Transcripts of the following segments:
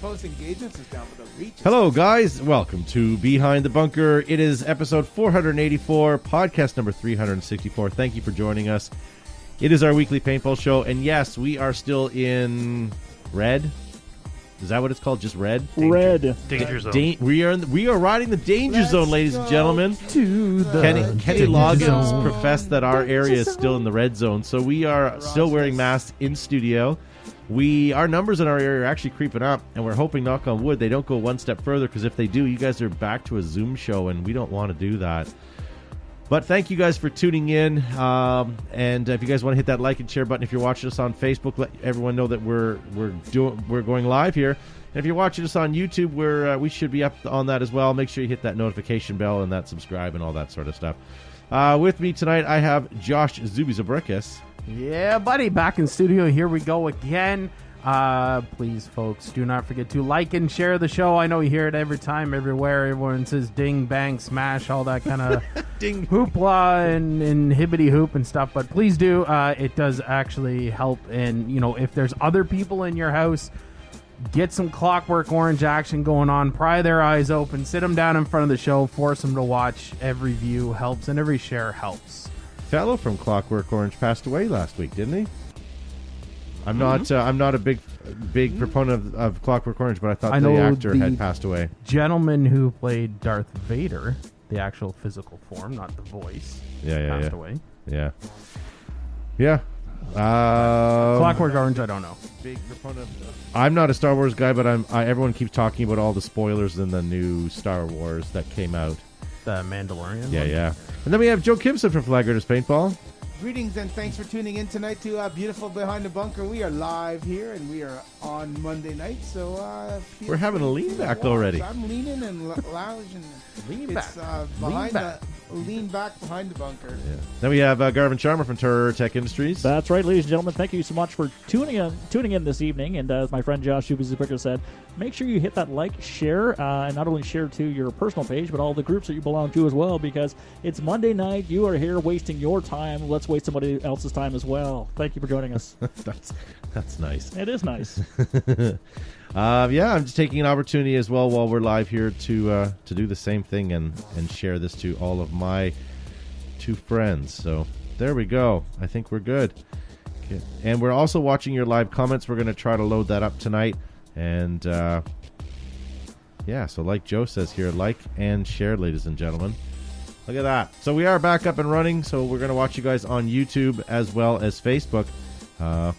post engagements is down, but the reach is Hello, guys. Welcome to Behind the Bunker. It is episode 484, podcast number 364. Thank you for joining us. It is our weekly paintball show, and yes, we are still in red. Is that what it's called? Just red? Red. Danger zone. We are riding the danger zone, ladies and gentlemen. To the Kenny Loggins professed that our area is still in the red zone, so we are still wearing masks in studio. Our numbers in our area are actually creeping up, and we're hoping, knock on wood, they don't go one step further, because if they do, you guys are back to a Zoom show, and we don't want to do that. But thank you guys for tuning in, and if you guys want to hit that like and share button, if you're watching us on Facebook, let everyone know that we're going live here. And if you're watching us on YouTube, we should be up on that as well. Make sure you hit that notification bell and that subscribe and all that sort of stuff. With me tonight, I have Josh Zubizabrikis. Yeah, buddy, back in studio. Here we go again. Please, folks, do not forget to like and share the show. I know you hear it every time, everywhere. Everyone says ding, bang, smash, all that kind of Ding. hoopla and hibbity hoop and stuff. But please do. It does actually help. And, if there's other people in your house, get some Clockwork Orange action going on. Pry their eyes open. Sit them down in front of the show. Force them to watch. Every view helps, and every share helps. Fellow from Clockwork Orange passed away last week, didn't he? I'm not a big proponent of Clockwork Orange, but I thought the actor had passed away. Gentleman who played Darth Vader, the actual physical form, not the voice, passed away. Yeah. Clockwork Orange, I don't know. Big proponent. I'm not a Star Wars guy, but everyone keeps talking about all the spoilers in the new Star Wars that came out. The Mandalorian. Yeah. And then we have Joe Kimson from Flagger's Paintball. Greetings and thanks for tuning in tonight to beautiful Behind the Bunker. We are live here and we are on Monday night, so We're having a lean back already. I'm leaning and lounging. Lean back. Lean back behind the bunker. Yeah. Then we have Garvin Sharma from Terror Tech Industries. That's right, ladies and gentlemen. Thank you so much for tuning in this evening. And as my friend Josh Zubizabrikis said, make sure you hit that like, share, and not only share to your personal page, but all the groups that you belong to as well, because it's Monday night. You are here wasting your time. Let's waste somebody else's time as well. Thank you for joining us. That's nice. It is nice. I'm just taking an opportunity as well while we're live here to do the same thing and share this to all of my two friends. So there we go. I think we're good. Okay. And we're also watching your live comments. We're going to try to load that up tonight. And so like Joe says here, like and share, ladies and gentlemen. Look at that. So we are back up and running. So we're going to watch you guys on YouTube as well as Facebook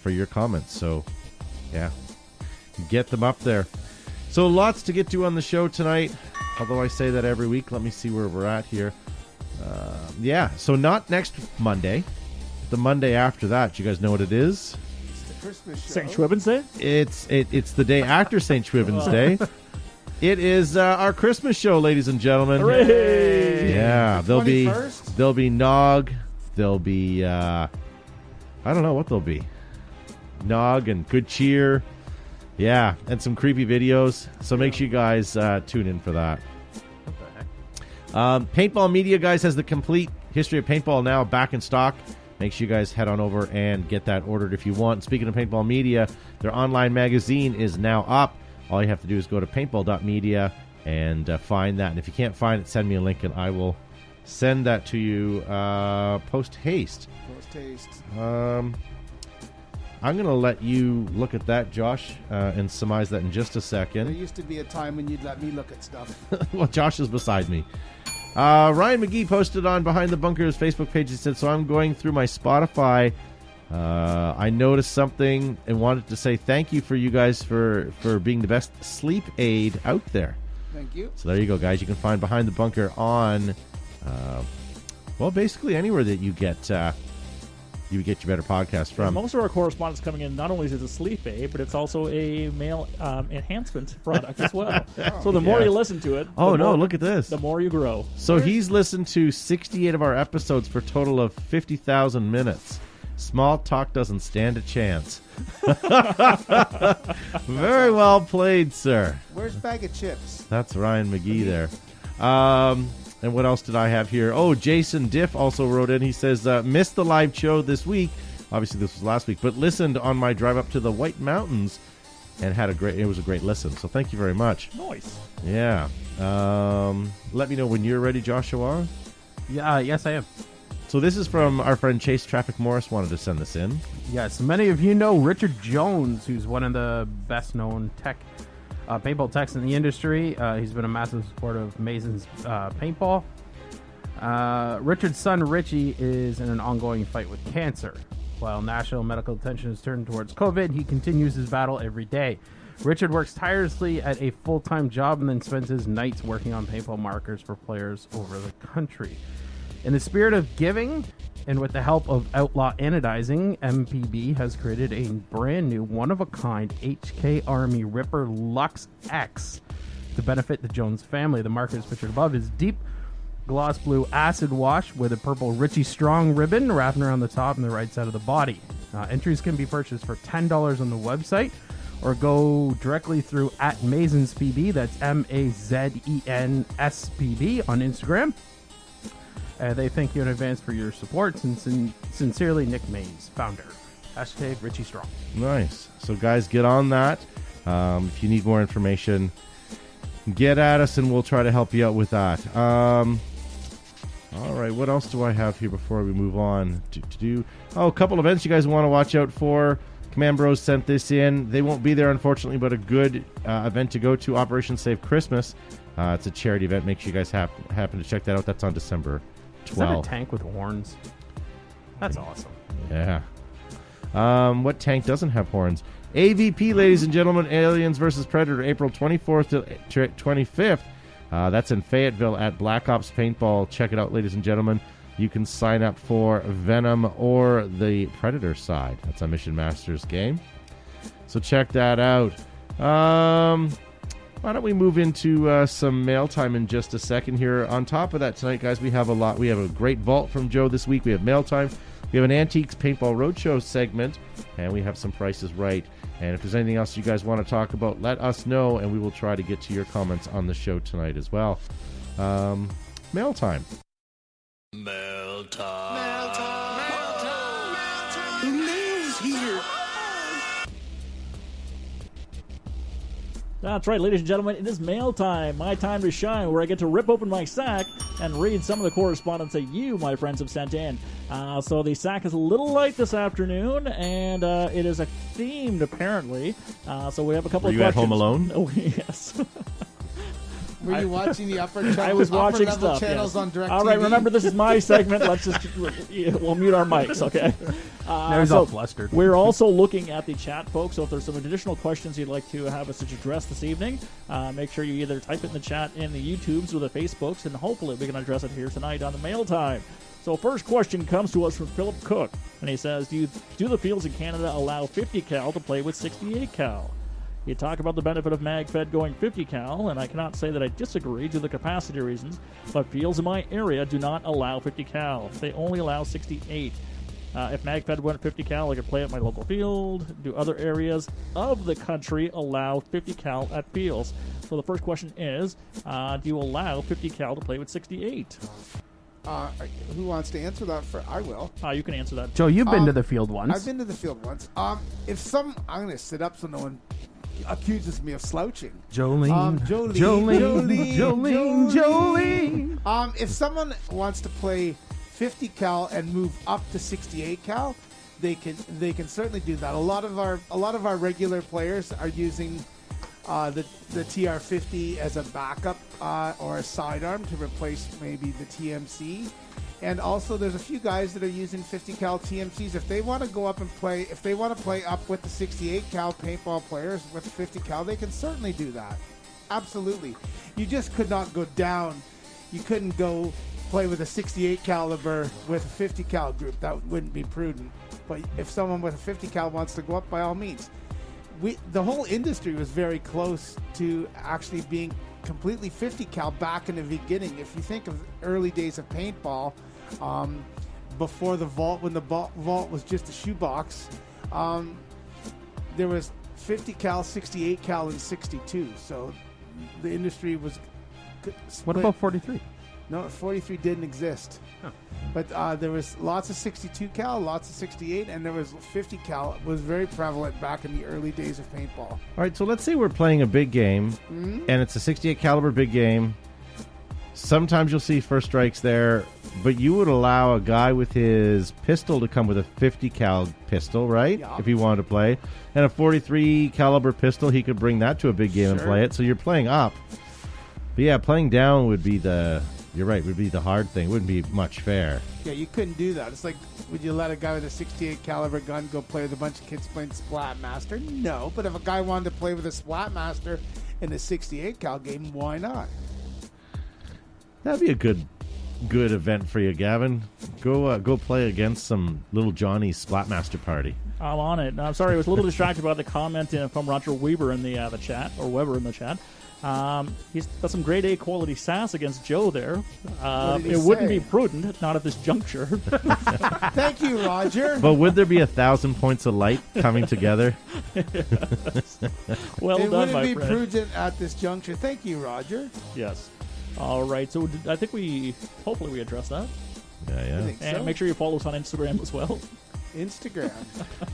for your comments. So yeah. Get them up there. So lots to get to on the show tonight, although I say that every week. Let me see where we're at here. So not next Monday, the Monday after that. You guys know what it is? It's the Christmas show. St. Schwibben's Day? It's the day after St. Schwibben's Day. It is our Christmas show, ladies and gentlemen. Hooray! Yeah, The there'll be Nog, there'll be I don't know what there'll be. Nog and Good Cheer. Yeah, and some creepy videos. So make sure you guys tune in for that. What the heck? Paintball Media, guys, has the complete history of paintball now back in stock. Make sure you guys head on over and get that ordered if you want. Speaking of Paintball Media, their online magazine is now up. All you have to do is go to paintball.media and find that. And if you can't find it, send me a link and I will send that to you post-haste. I'm going to let you look at that, Josh, and surmise that in just a second. There used to be a time when you'd let me look at stuff. Well, Josh is beside me. Ryan McGee posted on Behind the Bunker's Facebook page. He said, so I'm going through my Spotify. I noticed something and wanted to say thank you for you guys for being the best sleep aid out there. Thank you. So there you go, guys. You can find Behind the Bunker on, basically anywhere that you get your better podcast from. Most of our correspondence coming in, not only is it a sleep aid, but it's also a male enhancement product as well. So the more you listen to it, look at this. The more you grow. So he's listened to 68 of our episodes for a total of 50,000 minutes. Small talk doesn't stand a chance. Very well played, sir. Where's Bag of Chips? That's Ryan McGee there. And what else did I have here? Oh, Jason Diff also wrote in. He says, missed the live show this week. Obviously, this was last week, but listened on my drive up to the White Mountains and it was a great listen. So thank you very much. Nice. Yeah. Let me know when you're ready, Joshua. Yeah, yes, I am. So this is from our friend Chase Traffic Morris wanted to send this in. Yes, many of you know Richard Jones, who's one of the best-known paintball techs in the industry. He's been a massive supporter of Mason's paintball. Richard's son, Richie, is in an ongoing fight with cancer. While national medical attention is turned towards COVID, he continues his battle every day. Richard works tirelessly at a full-time job and then spends his nights working on paintball markers for players over the country. In the spirit of giving, and with the help of Outlaw Anodizing, MPB has created a brand new, one-of-a-kind HK Army Ripper Lux X to benefit the Jones family. The marker is pictured above is deep gloss blue acid wash with a purple Richie Strong ribbon wrapping around the top and the right side of the body. Entries can be purchased for $10 on the website, or go directly through at Mazens PB. That's MAZENSPB on Instagram. They thank you in advance for your support. Sincerely, Nick Mays, founder. Hashtag Richie Strong. Nice. So, guys, get on that. If you need more information, get at us, and we'll try to help you out with that. All right, what else do I have here before we move on? A couple events you guys want to watch out for. Command Bros sent this in. They won't be there, unfortunately, but a good event to go to, Operation Save Christmas. It's a charity event. Make sure you guys happen to check that out. That's on December 12th. Is that a tank with horns? That's awesome. Yeah. What tank doesn't have horns? AVP, ladies and gentlemen, Aliens vs. Predator, April 24th to 25th. That's in Fayetteville at Black Ops Paintball. Check it out, ladies and gentlemen. You can sign up for Venom or the Predator side. That's a Mission Masters game. So check that out. Why don't we move into some mail time in just a second here. On top of that tonight, guys, we have a lot. We have a great vault from Joe this week. We have mail time. We have an Antiques Paintball Roadshow segment, and we have some prices right. And if there's anything else you guys want to talk about, let us know, and we will try to get to your comments on the show tonight as well. Mail time. Mail time. Mail time. Mail time. Mail time. The mail's here. That's right, ladies and gentlemen. It is mail time. My time to shine, where I get to rip open my sack and read some of the correspondence that you, my friends, have sent in. So the sack is a little light this afternoon, and it is a themed, apparently. So we have a couple Were of you questions. at home alone? Oh, yes. Were you watching the upper channels? I was watching upper level stuff. channels Yes. on DirecTV? All right, remember this is my segment. Let's just we'll mute our mics, okay? Now he's all flustered. We're also looking at the chat, folks. So if there's some additional questions you'd like to have us address this evening, make sure you either type it in the chat in the YouTubes or the Facebooks, and hopefully we can address it here tonight on the mail time. So first question comes to us from Philip Cook, and he says, do the fields in Canada allow 50 cal to play with 68 cal? You talk about the benefit of MagFed going 50 cal, and I cannot say that I disagree due to the capacity reasons, but fields in my area do not allow 50 cal. They only allow 68. If MagFed went 50 cal, I could play at my local field. Do other areas of the country allow 50 cal at fields? So the first question is, do you allow 50 cal to play with 68? Who wants to answer that? I will. You can answer that. Joe, you've been to the field once. I've been to the field once. I'm going to sit up so no one accuses me of slouching. Jolene. If someone wants to play 50 cal and move up to 68 cal, they can certainly do that. A lot of our regular players are using the TR50 as a backup or a sidearm to replace maybe the TMC. And also, there's a few guys that are using 50 cal TMCs. If they want to go up and play, if they want to play up with the 68 cal paintball players with 50 cal, they can certainly do that. Absolutely. You just could not go down. You couldn't go play with a 68 caliber with a 50 cal group. That wouldn't be prudent. But if someone with a 50 cal wants to go up, by all means. The whole industry was very close to actually being completely 50 cal back in the beginning. If you think of early days of paintball, before the vault, when the vault was just a shoebox, there was 50 cal, 68 cal, and 62. So the industry was split. What about 43? No, 43 didn't exist. But there was lots of 62 cal, lots of 68, and there was 50 cal. It was very prevalent back in the early days of paintball. All right, so let's say we're playing a big game, and it's a 68 caliber big game. Sometimes you'll see first strikes there, but you would allow a guy with his pistol to come with a 50 cal pistol, right? Yeah. If he wanted to play. And a 43 caliber pistol, he could bring that to a big game and Sure. play it. So you're playing up. But yeah, playing down would be you're right, would be the hard thing. It wouldn't be much fair. Yeah, you couldn't do that. It's like, would you let a guy with a 68 caliber gun go play with a bunch of kids playing Splatmaster? No, but if a guy wanted to play with a Splatmaster in a 68 cal game, why not? That'd be a good event for you, Gavin. Go play against some little Johnny's Splatmaster party. I'm on it. I'm sorry, I was a little distracted by the comment from Roger Weber in the chat, or Weber in the chat. He's got some grade A quality sass against Joe there. What did he It wouldn't say? be prudent, not at this juncture. Thank you, Roger. But would there be 1,000 points of light coming together? Well It done, wouldn't my be friend. prudent at this juncture. Thank you, Roger. Yes. All right, so I think hopefully we addressed that. Yeah, I yeah. think And so. make sure you follow us on Instagram as well. Instagram.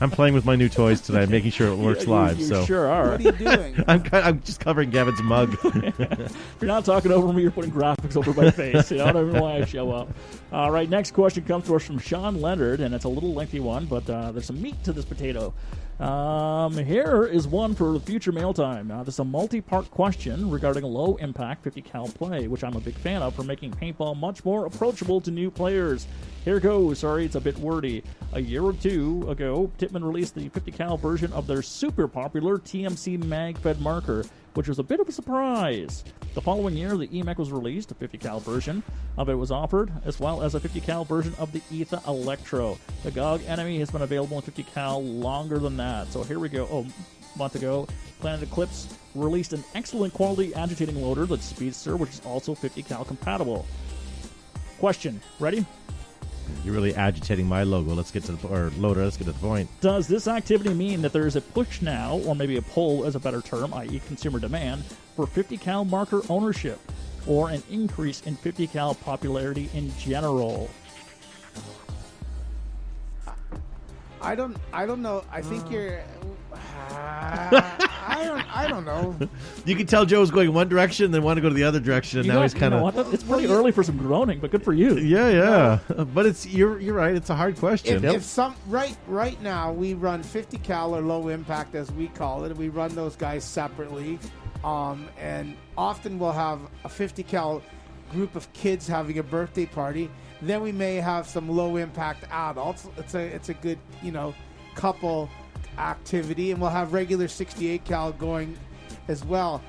I'm playing with my new toys tonight, making sure it works live. You So sure are. What are you doing? I'm just covering Gavin's mug. If you're not talking over me, you're putting graphics over my face. You know, I don't even know why I show up. All right, next question comes to us from Sean Leonard, and it's a little lengthy one, but there's some meat to this potato. Here is one for future mail time. This is a multi-part question regarding low-impact 50 cal play, which I'm a big fan of for making paintball much more approachable to new players. Here goes. Sorry, it's a bit wordy. A year or two ago, Tippmann released the 50 cal version of their super popular TMC mag-fed marker, which was a bit of a surprise. The following year, the EMEC was released. A 50 cal version of it was offered, as well as a 50 cal version of the ETHA Electro. The GOG Enemy has been available in 50 cal longer than that. So here we go. A month ago, Planet Eclipse released an excellent quality agitating loader, the Speedster, which is also 50 cal compatible. Question. Ready? You're really agitating my logo. Let's get to loader. Let's get to the point. Does this activity mean that there is a push now, or maybe a pull as a better term, i.e. consumer demand, for 50 cal marker ownership, or an increase in 50 cal popularity in general? I don't know. I think you're. I don't know. You can tell Joe's going one direction, then want to go to the other direction, and You now know- he's kind you know of. what? It's pretty early for some groaning, but good for you. Yeah. But you're right. It's a hard question. If some right now we run 50 cal or low impact as we call it, we run those guys separately, and often we'll have a 50 cal group of kids having a birthday party. Then we may have some low impact adults. It's a good couple activity, and we'll have regular 68 cal going as well.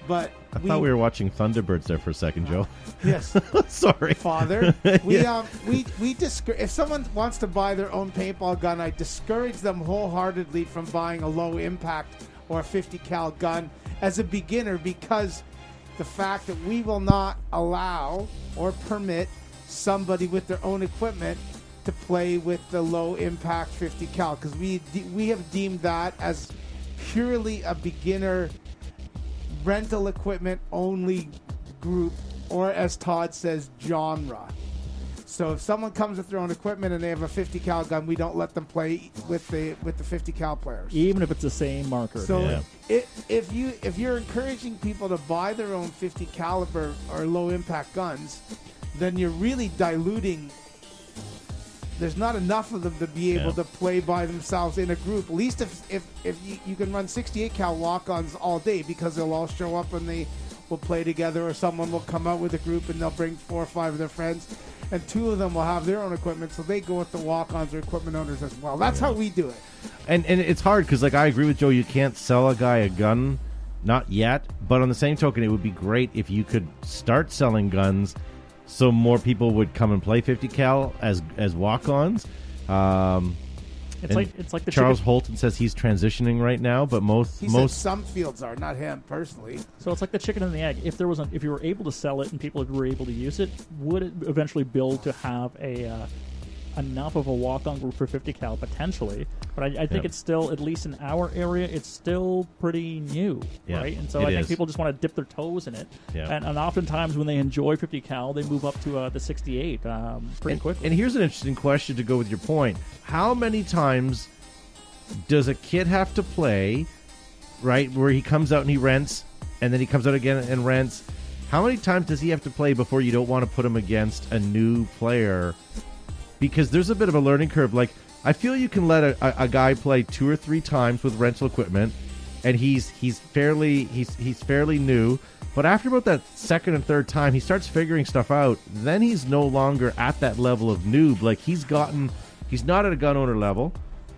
But I thought we were watching Thunderbirds there for a second, Joe. yes. Sorry. Father, we discourage. If someone wants to buy their own paintball gun, I discourage them wholeheartedly from buying a low impact or a 50 cal gun as a beginner, because the fact that we will not allow or permit somebody with their own equipment to play with the low impact 50 cal, because we have deemed that as purely a beginner rental equipment only group, or as Todd says, genre. So if someone comes with their own equipment and they have a 50 cal gun, we don't let them play with the 50 cal players. Even if it's the same marker. So Yeah. if you're encouraging people to buy their own 50 caliber or low impact guns, then you're really diluting. There's not enough of them to be able to play by themselves in a group. At least if you can run 68 cal walk-ons all day, because they'll all show up and they will play together, or someone will come out with a group and they'll bring 4 or 5 of their friends, and 2 of them will have their own equipment, so they go with the walk-ons or equipment owners as well. That's how we do it. And it's hard because, I agree with Joe. You can't sell a guy a gun, not yet. But on the same token, it would be great if you could start selling guns, so more people would come and play 50 cal as walk-ons. It's like the Charles chicken. Holton says he's transitioning right now, but He said some fields are, not him personally. So it's like the chicken and the egg. If if you were able to sell it and people were able to use it, would it eventually build to have a enough of a walk-on group for 50 cal potentially, but I think it's still, at least in our area, it's still pretty new, right? And so I think people just want to dip their toes in it, and oftentimes when they enjoy 50 cal, they move up to the 68 pretty quickly. And here's an interesting question to go with your point: how many times does a kid have to play, right, where he comes out and he rents, and then he comes out again and rents? How many times does he have to play before you don't want to put him against a new player? Because there's a bit of a learning curve. Like, I feel you can let a guy play 2 or 3 times with rental equipment, and he's fairly new. But after about that second and third time, he starts figuring stuff out. Then he's no longer at that level of noob. Like, he's not at a gun owner level,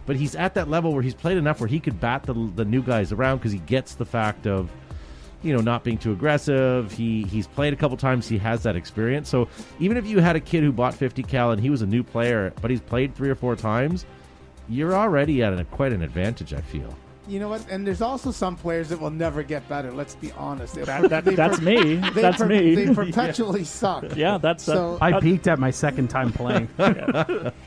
but he's at that level where he's played enough where he could bat the new guys around because he gets the fact of, not being too aggressive. He's played a couple times. He has that experience. So even if you had a kid who bought 50 cal and he was a new player, but he's played 3 or 4 times, you're already at quite an advantage, I feel. You know what? And there's also some players that will never get better. Let's be honest. That's me. That's me. They perpetually suck. Yeah, that's so. I peaked at my second time playing.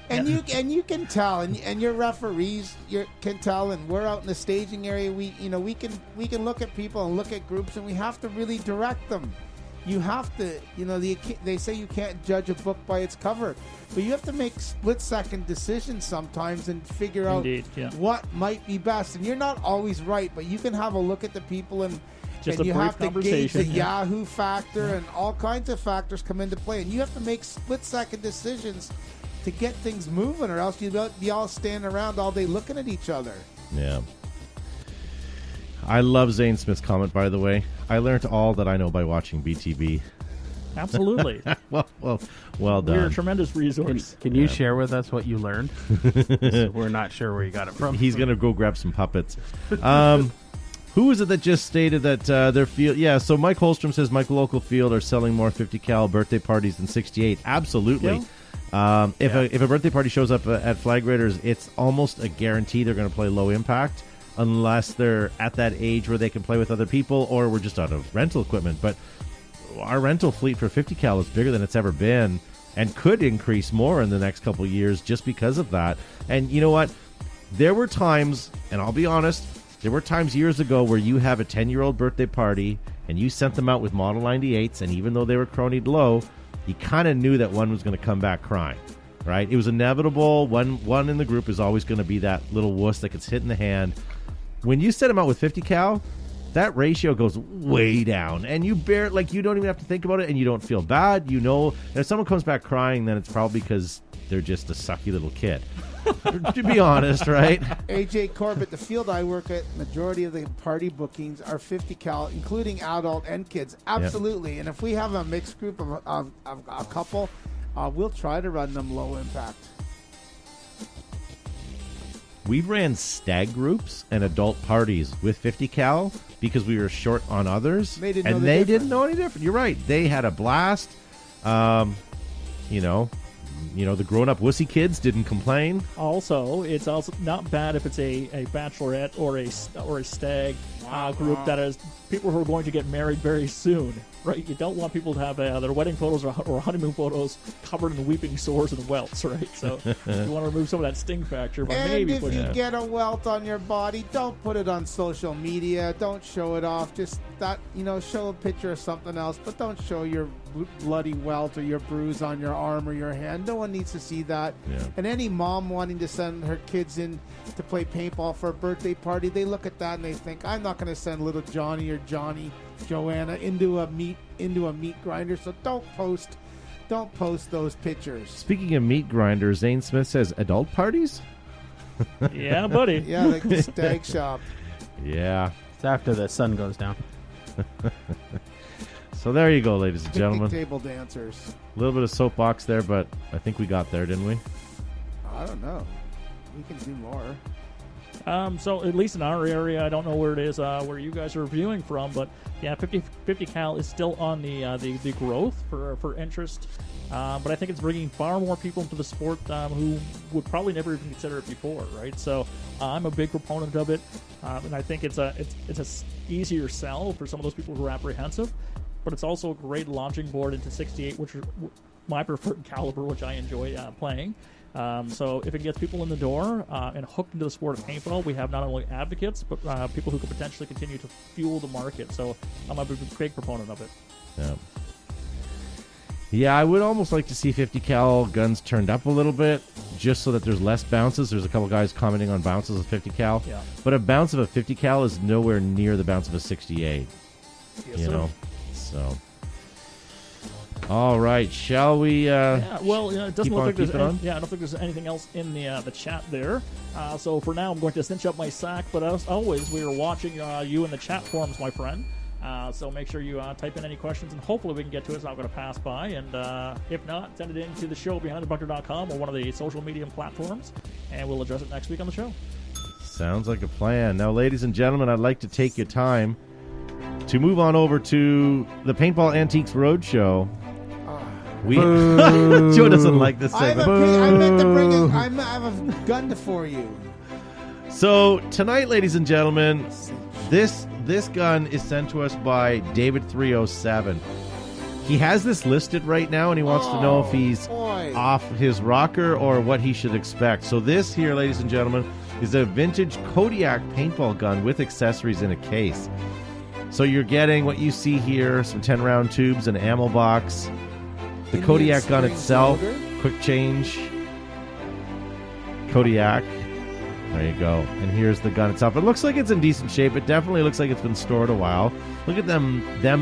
And you can tell, and your referees can tell, and we're out in the staging area. We can look at people and look at groups, and we have to really direct them. You have to, they say you can't judge a book by its cover, but you have to make split-second decisions sometimes and figure out what might be best. And you're not always right, but you can have a look at the people and you have to gauge the Yahoo factor, and all kinds of factors come into play. And you have to make split-second decisions to get things moving, or else you'll be all standing around all day looking at each other. Yeah. I love Zane Smith's comment, by the way. I learned all that I know by watching BTB. Absolutely. well done. We're a tremendous resource. Can you share with us what you learned? We're not sure where you got it from. He's going to go grab some puppets. Who is it that just stated that their field? Yeah, so Mike Holstrom says Mike local field are selling more 50 cal birthday parties than 68. Absolutely. Yeah. If a birthday party shows up at Flag Raiders, it's almost a guarantee they're going to play low impact, unless they're at that age where they can play with other people, or we're just out of rental equipment. But our rental fleet for 50 cal is bigger than it's ever been, and could increase more in the next couple of years just because of that. And you know what? There were times, and I'll be honest, there were times years ago where you have a 10-year-old birthday party and you sent them out with Model 98s, and even though they were cronied low, you kind of knew that one was going to come back crying, right? It was inevitable. One in the group is always going to be that little wuss that gets hit in the hand. When you set them out with 50 cal, that ratio goes way down, and you don't even have to think about it, and you don't feel bad. And if someone comes back crying, then it's probably because they're just a sucky little kid. To be honest, right? AJ Corbett, the field I work at, majority of the party bookings are 50 cal, including adult and kids. Absolutely. Yep. And if we have a mixed group of a couple, we'll try to run them low impact. We ran stag groups and adult parties with 50 cal because we were short on others, they didn't know any different. You're right. They had a blast. The grown-up wussy kids didn't complain. Also, it's also not bad if it's a bachelorette or a stag group that is people who are going to get married very soon, right? You don't want people to have their wedding photos or honeymoon photos covered in weeping sores and welts, right? So you want to remove some of that sting factor, but and if you get a welt on your body, don't put it on social media. Don't show it off. Just show a picture of something else, but don't show your bloody welt or your bruise on your arm or your hand. No one needs to see that. Yeah. And any mom wanting to send her kids in to play paintball for a birthday party, they look at that and they think, I'm not going to send little Johnny or Joanna into a meat grinder. So don't post those pictures. Speaking of meat grinders, Zane Smith says adult parties? Yeah, buddy. Yeah, like the stag shop. Yeah. It's after the sun goes down. So there you go, ladies and gentlemen. Table dancers. A little bit of soapbox there, but I think we got there, didn't we? I don't know. We can do more. So at least in our area, I don't know where it is, where you guys are viewing from, but yeah, 50 cal is still on the growth for interest. But I think it's bringing far more people into the sport who would probably never even consider it before, right? So I'm a big proponent of it, and I think it's a easier sell for some of those people who are apprehensive. But it's also a great launching board into 68, which is my preferred caliber, which I enjoy playing. So if it gets people in the door and hooked into the sport of paintball, we have not only advocates, but people who could potentially continue to fuel the market. So I'm a big proponent of it. Yeah. Yeah, I would almost like to see 50 cal guns turned up a little bit, just so that there's less bounces. There's a couple guys commenting on bounces of 50 cal. Yeah. But a bounce of a 50 cal is nowhere near the bounce of a 68. Yes, you sir. know? So. All right, shall we? Yeah, well, it doesn't keep look on like there's keeping on? I don't think there's anything else in the chat there. So for now, I'm going to cinch up my sack. But as always, we are watching you in the chat forums, my friend. So make sure you type in any questions, and hopefully we can get to it. It's not going to pass by. And if not, send it in to the show behindthebunker.com or one of the social media platforms, and we'll address it next week on the show. Sounds like a plan. Now, ladies and gentlemen, I'd like to take your time to move on over to the Paintball Antiques Roadshow. We Joe doesn't like this segment. I meant to bring it. I have a gun for you. So tonight, ladies and gentlemen, this gun is sent to us by David307. He has this listed right now, and he wants to know if he's off his rocker or what he should expect. So this here, ladies and gentlemen, is a vintage Kodiak paintball gun with accessories in a case. So you're getting what you see here, some 10-round tubes, an ammo box, the Kodiak gun itself, quick change, Kodiak. There you go. And here's the gun itself. It looks like it's in decent shape. It definitely looks like it's been stored a while. Look at them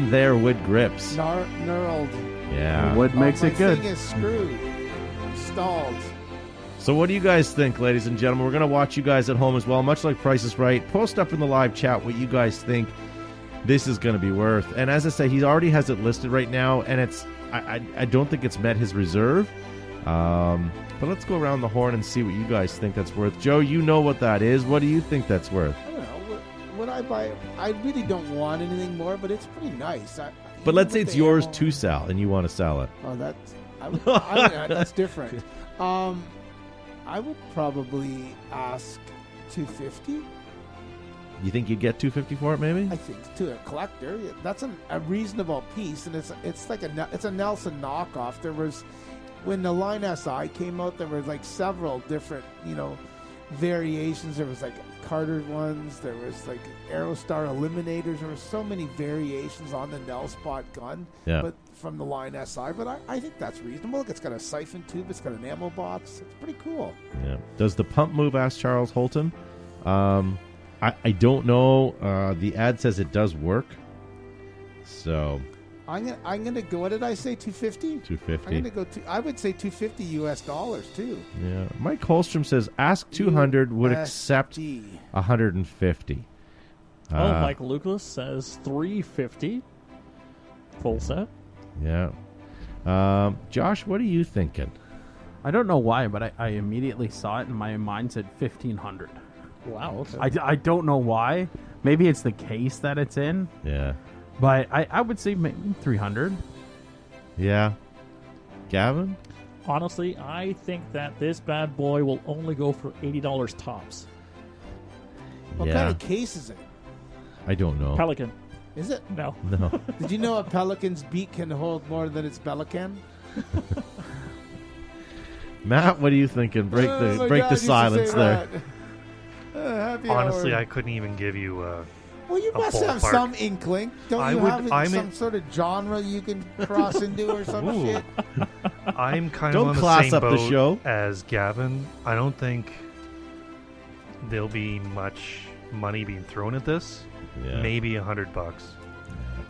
there wood grips. Knurled. Yeah. Wood makes it good. My thing is screwed. Stalled. So what do you guys think, ladies and gentlemen? We're going to watch you guys at home as well, much like Price is Right. Post up in the live chat what you guys think this is going to be worth. And as I say, he already has it listed right now, and it's I don't think it's met his reserve. But let's go around the horn and see what you guys think that's worth. Joe, you know what that is. What do you think that's worth? I don't know. Would I buy it? I really don't want anything more, but it's pretty nice. But let's say it's yours to sell, and you want to sell it. Oh, that's different. I would probably ask $250. You think you'd get $250 for it, maybe? I think to a collector, that's a reasonable piece, and it's like it's a Nelson knockoff. There was when the Line SI came out, there were like several different variations. There was like Carter ones. There was like Aerostar Eliminators. There were so many variations on the Nelspot gun, but from the Line SI. But I think that's reasonable. Look, it's got a siphon tube. It's got an ammo box. It's pretty cool. Yeah. Does the pump move? Asked Charles Holton. I don't know. The ad says it does work. So I'm gonna go. What did I say? $250. $250. I'm gonna go. I would say $250 US too. Yeah. Mike Holstrom says ask 200 would accept 150. Mike Lucas says $350. Full set. Yeah. Josh, what are you thinking? I don't know why, but I immediately saw it and my mind said $1,500. Wow. Okay. I don't know why. Maybe it's the case that it's in. Yeah. But I would say maybe $300. Yeah. Gavin? Honestly, I think that this bad boy will only go for $80 tops. What kind of case is it? I don't know. Pelican. Is it? No. No. Did you know a pelican's beak can hold more than its belly can? Matt, what are you thinking? Break the silence there. Honestly, I couldn't even give you well, you must have some inkling. Don't you have some sort of genre you can cross into or some shit? I'm kind Don't of on class the same up the boat show. as Gavin. I don't think there'll be much money being thrown at this. Yeah. Maybe $100.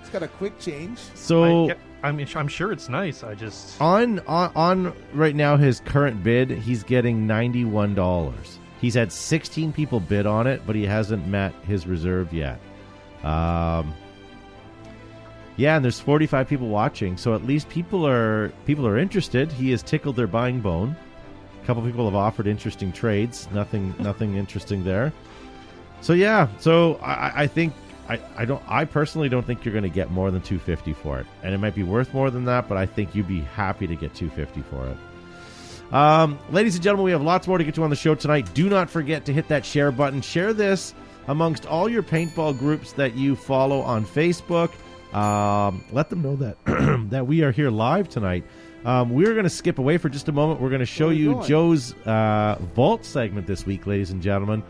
It's got a quick change. So I'm sure it's nice. I just on right now his current bid, he's getting $91. He's had 16 people bid on it, but he hasn't met his reserve yet. Yeah, and there's 45 people watching, so at least people are interested. He has tickled their buying bone. A couple people have offered interesting trades. Nothing interesting there. So yeah, I think I personally don't think you're going to get more than $250 for it, and it might be worth more than that, but I think you'd be happy to get $250 for it. Ladies and gentlemen, we have lots more to get to on the show tonight. Do not forget to hit that share button. Share this amongst all your paintball groups that you follow on Facebook. Let them know that that we are here live tonight. We're going to skip away for just a moment. We're going to show you Joe's Vault segment this week, ladies and gentlemen.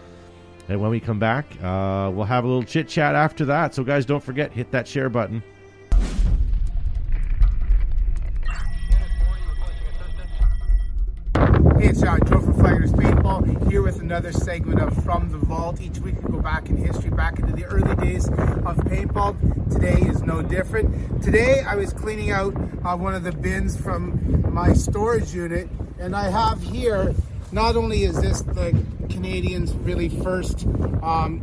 And when we come back, we'll have a little chit-chat after that. So, guys, don't forget, hit that share button. Hey, it's Joe from Flaggers Paintball, here with another segment of From the Vault. Each week we go back in history, back into the early days of paintball. Today is no different. Today I was cleaning out one of the bins from my storage unit, and I have here, not only is this the Canadians' really first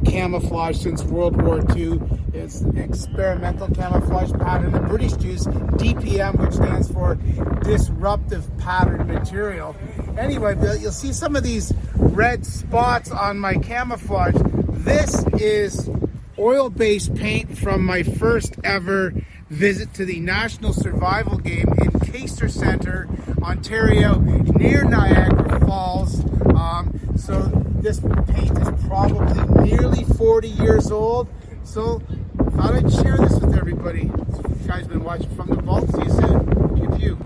camouflage since World War II, it's experimental camouflage pattern. The British use DPM, which stands for disruptive pattern material. Anyway, you'll see some of these red spots on my camouflage. This is oil-based paint from my first ever visit to the National Survival Game in Caster Centre, Ontario, near Niagara Falls. So this paint is probably nearly 40 years old. So I thought I'd share this with everybody. You guys been watching From the Vault. See you soon. Pew pew.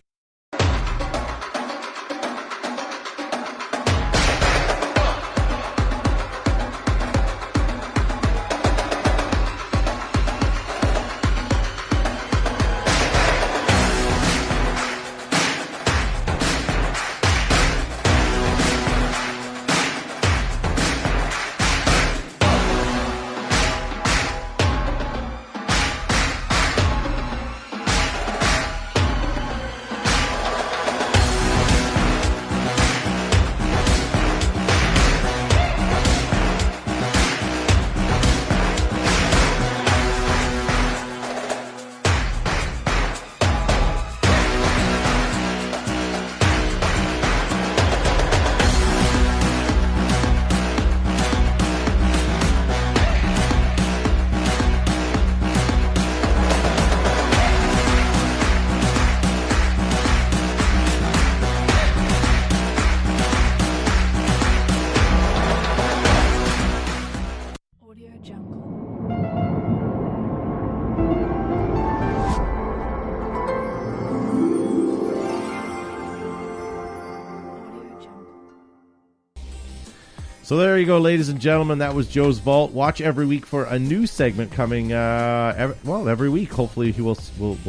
So there you go, ladies and gentlemen. That was Joe's Vault. Watch every week for a new segment coming. Every week. Hopefully, we'll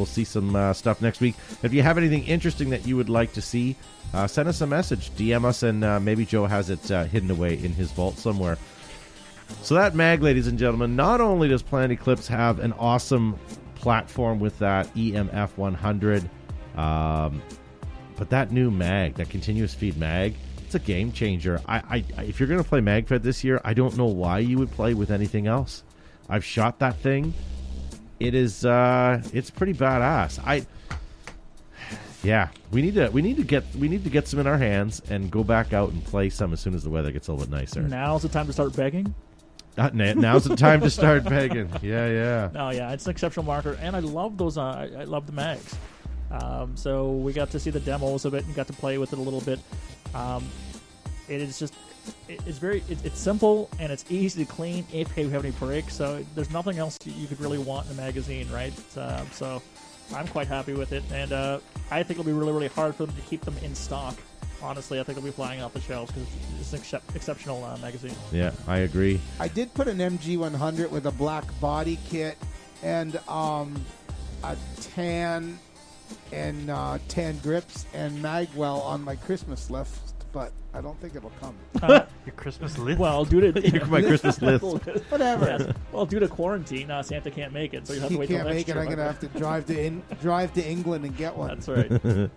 see some stuff next week. If you have anything interesting that you would like to see, send us a message, DM us, and maybe Joe has it hidden away in his vault somewhere. So that mag, ladies and gentlemen, not only does Planet Eclipse have an awesome platform with that EMF 100, but that new mag, that continuous feed mag, it's a game changer. If you're going to play MagFed this year, I don't know why you would play with anything else. I've shot that thing. It is it's pretty badass. We need to get some in our hands and go back out and play some as soon as the weather gets a little bit nicer. Now's the time to start begging. Now's the time to start begging. Yeah. No, yeah, it's an exceptional marker, and I love those. I love the mags. So we got to see the demos of it and got to play with it a little bit. It is just, it's simple and it's easy to clean if you have any breaks. So there's nothing else you could really want in a magazine, right? So I'm quite happy with it, and I think it'll be really, really hard for them to keep them in stock. Honestly, I think they'll be flying off the shelves because it's an exceptional magazine. Yeah, I agree. I did put an MG100 with a black body kit and a tan grips and magwell on my Christmas list, but I don't think it'll come. Your Christmas list? Well, due to my Christmas list. Whatever. Yes. Well, due to quarantine, Santa can't make it, so you have to wait till next year. I'm gonna have to drive to England and get one. That's right.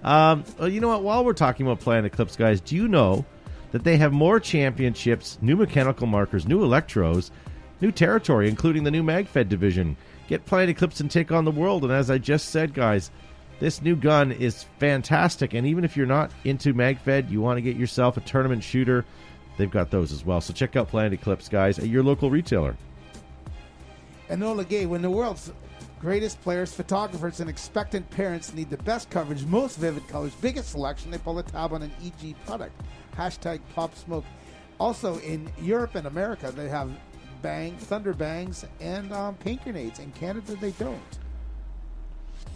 Well, you know what? While we're talking about Planet Eclipse, guys, do you know that they have more championships, new mechanical markers, new electros, new territory, including the new MagFed division? Get Planet Eclipse and take on the world. And as I just said, guys, this new gun is fantastic. And even if you're not into MagFed, you want to get yourself a tournament shooter, they've got those as well. So check out Planet Eclipse, guys, at your local retailer. Enola Gay, when the world's greatest players, photographers, and expectant parents need the best coverage, most vivid colors, biggest selection, they pull the tab on an EG product. Hashtag Pop Smoke. Also, in Europe and America, they have Thunder Bangs and paint grenades. In Canada, they don't.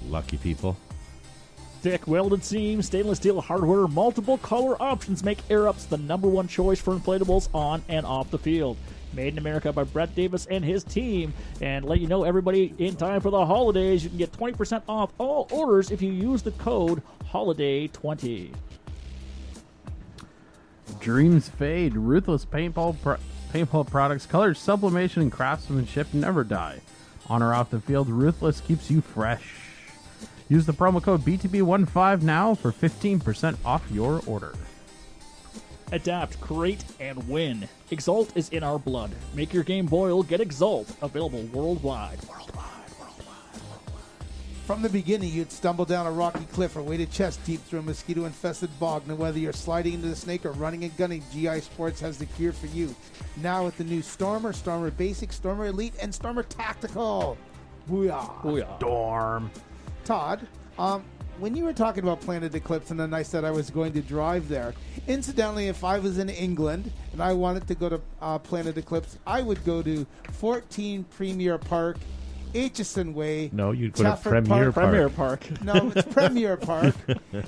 Lucky people. Thick welded seams, stainless steel hardware, multiple color options make Air Ups the #1 choice for inflatables on and off the field. Made in America by Brett Davis and his team. And let you know, everybody, in time for the holidays, you can get 20% off all orders if you use the code HOLIDAY20. Dreams fade. Ruthless paintball products, color sublimation, and craftsmanship never die. On or off the field, Ruthless keeps you fresh. Use the promo code BTB15 now for 15% off your order. Adapt, create, and win. Exalt is in our blood. Make your game boil. Get Exalt. Available worldwide. From the beginning, you'd stumble down a rocky cliff or wade chest deep through a mosquito-infested bog. Now, whether you're sliding into the snake or running and gunning, GI Sports has the cure for you. Now with the new Stormer, Stormer Basic, Stormer Elite, and Stormer Tactical. Booyah. Booyah. Dorm. Todd, when you were talking about Planet Eclipse and then I said I was going to drive there, incidentally, if I was in England and I wanted to go to Planet Eclipse, I would go to 14 Premier Park, Aitchison Way. No, you'd go to Trafford Premier Park. Premier Park. No, it's Premier Park.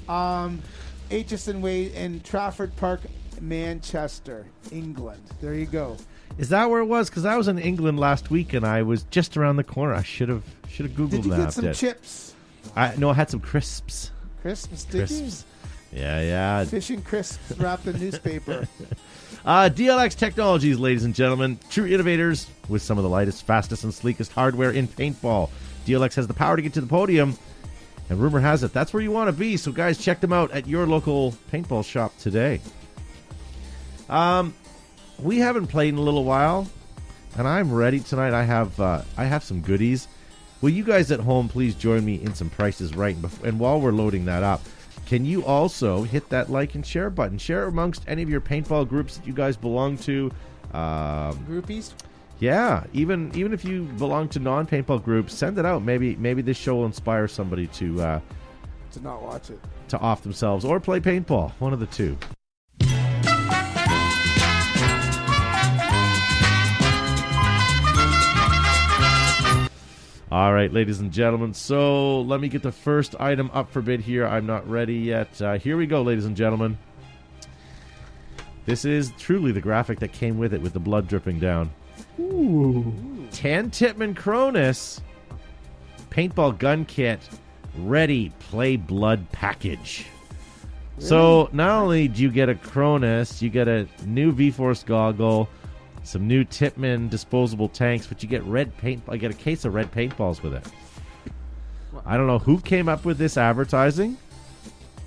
Aitchison Way and Trafford Park, Manchester, England. There you go. Is that where it was? Because I was in England last week and I was just around the corner. I should have Googled Did you mapped get some it. chips? I had some crisps. Crisps, did you? Crisps. Yeah. Fish and crisps wrapped in newspaper. DLX Technologies, ladies and gentlemen. True innovators with some of the lightest, fastest, and sleekest hardware in paintball. DLX has the power to get to the podium, and rumor has it that's where you want to be. So, guys, check them out at your local paintball shop today. We haven't played in a little while, and I'm ready tonight. I have some goodies. Will you guys at home please join me in some Prices Right? And while we're loading that up, can you also hit that like and share button? Share it amongst any of your paintball groups that you guys belong to. Groupies? Yeah, even if you belong to non-paintball groups, send it out. Maybe this show will inspire somebody to not watch it. To off themselves or play paintball. One of the two. All right, ladies and gentlemen, so let me get the first item up for bid here. I'm not ready yet. Here we go, ladies and gentlemen. This is truly the graphic that came with it, with the blood dripping down. Ooh. 10 Titman Cronus paintball gun kit ready play blood package. Really? So not only do you get a Cronus, you get a new V-Force goggle, some new Titman disposable tanks, but you get red paint. I get a case of red paintballs with it. I don't know who came up with this advertising,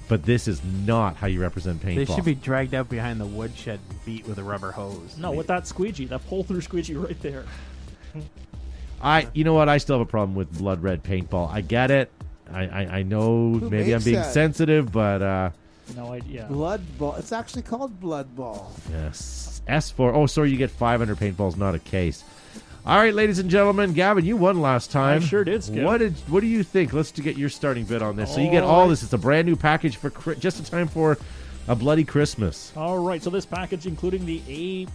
but this is not how you represent paintball. They should be dragged out behind the woodshed and beat with a rubber hose. No, with that squeegee, that pull-through squeegee right there. You know what? I still have a problem with blood red paintball. I get it. I know Who maybe I'm makes being that? sensitive, but No idea. Blood Ball. It's actually called Blood Ball. yes. S4. Oh, sorry, you get 500 paintballs, not a case. All right, ladies and gentlemen, Gavin, you won last time. I sure did, Skip. What do you think? Let's get your starting bid on this. So you get all this. It's a brand new package for just in time for a bloody Christmas. All right, so this package, including the A+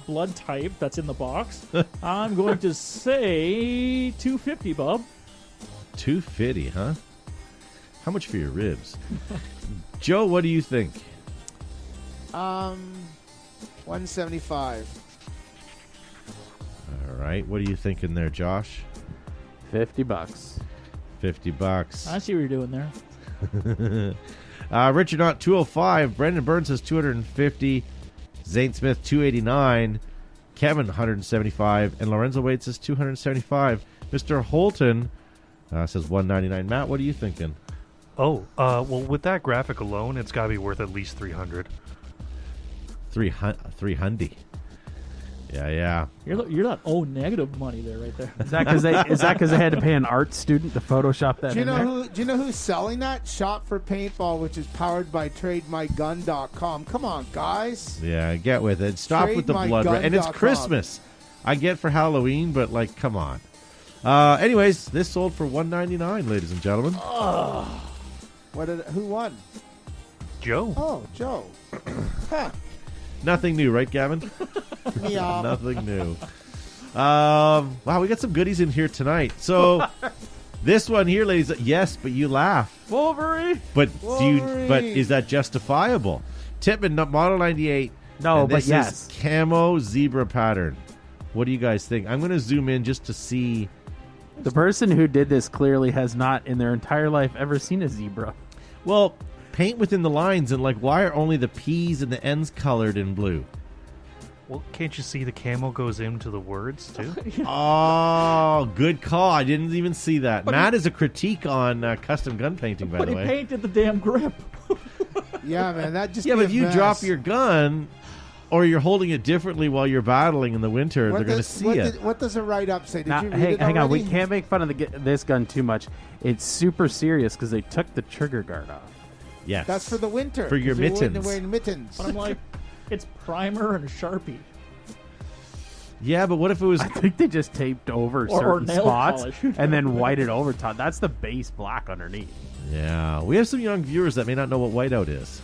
blood type that's in the box, I'm going to say $250, Bob. $250, huh? How much for your ribs? Joe, what do you think? $175. All right. What are you thinking there, Josh? $50. $50. I see what you're doing there. Richard Knott, 205. Brendan Burns says 250. Zane Smith, 289. Kevin, 175. And Lorenzo Wade says 275. Mr. Holton says 199. Matt, what are you thinking? Oh, well, with that graphic alone, it's got to be worth at least 300. 300. Yeah. You're not negative money there, right there. Is that because they had to pay an art student to Photoshop that? Do you know who's selling that? Shop for Paintball, which is powered by TradeMyGun.com. Come on, guys. Yeah, get with it. Stop with the blood. And it's TradeMyGun.com. Christmas. I get for Halloween, but like, come on. Anyways, this sold for $199, ladies and gentlemen. Who won? Joe. Oh, Joe. Huh. Nothing new, right, Gavin? Meow. Nothing new. Wow, we got some goodies in here tonight. So, This one here, ladies. Yes, but you laugh. Wolverine. But Wolverine. But is that justifiable? Tipman, Model 98. No, and but this yes. is camo zebra pattern. What do you guys think? I'm going to zoom in just to see. The person who did this clearly has not in their entire life ever seen a zebra. Well, paint within the lines, and like, why are only the P's and the N's colored in blue? Well, can't you see the camo goes into the words too? Oh, good call. I didn't even see that. Matt is a critique on custom gun painting, by But the he way. painted the damn grip. Yeah, man, that just Yeah, be but a if you mess. drop your gun or you're holding it differently while you're battling in the winter, they're going to see it. What does a write-up say? Did Now, you read hang, it hang on, we already? can't make fun of this gun too much. It's super serious because they took the trigger guard off. Yes. That's for the winter. For your 'cause you're mittens. wearing mittens. But I'm like, it's primer and a Sharpie. Yeah, but what if it was... I think they just taped over Or certain nail spots polish. and then whited over top. That's the base black underneath. Yeah, we have some young viewers that may not know what whiteout is.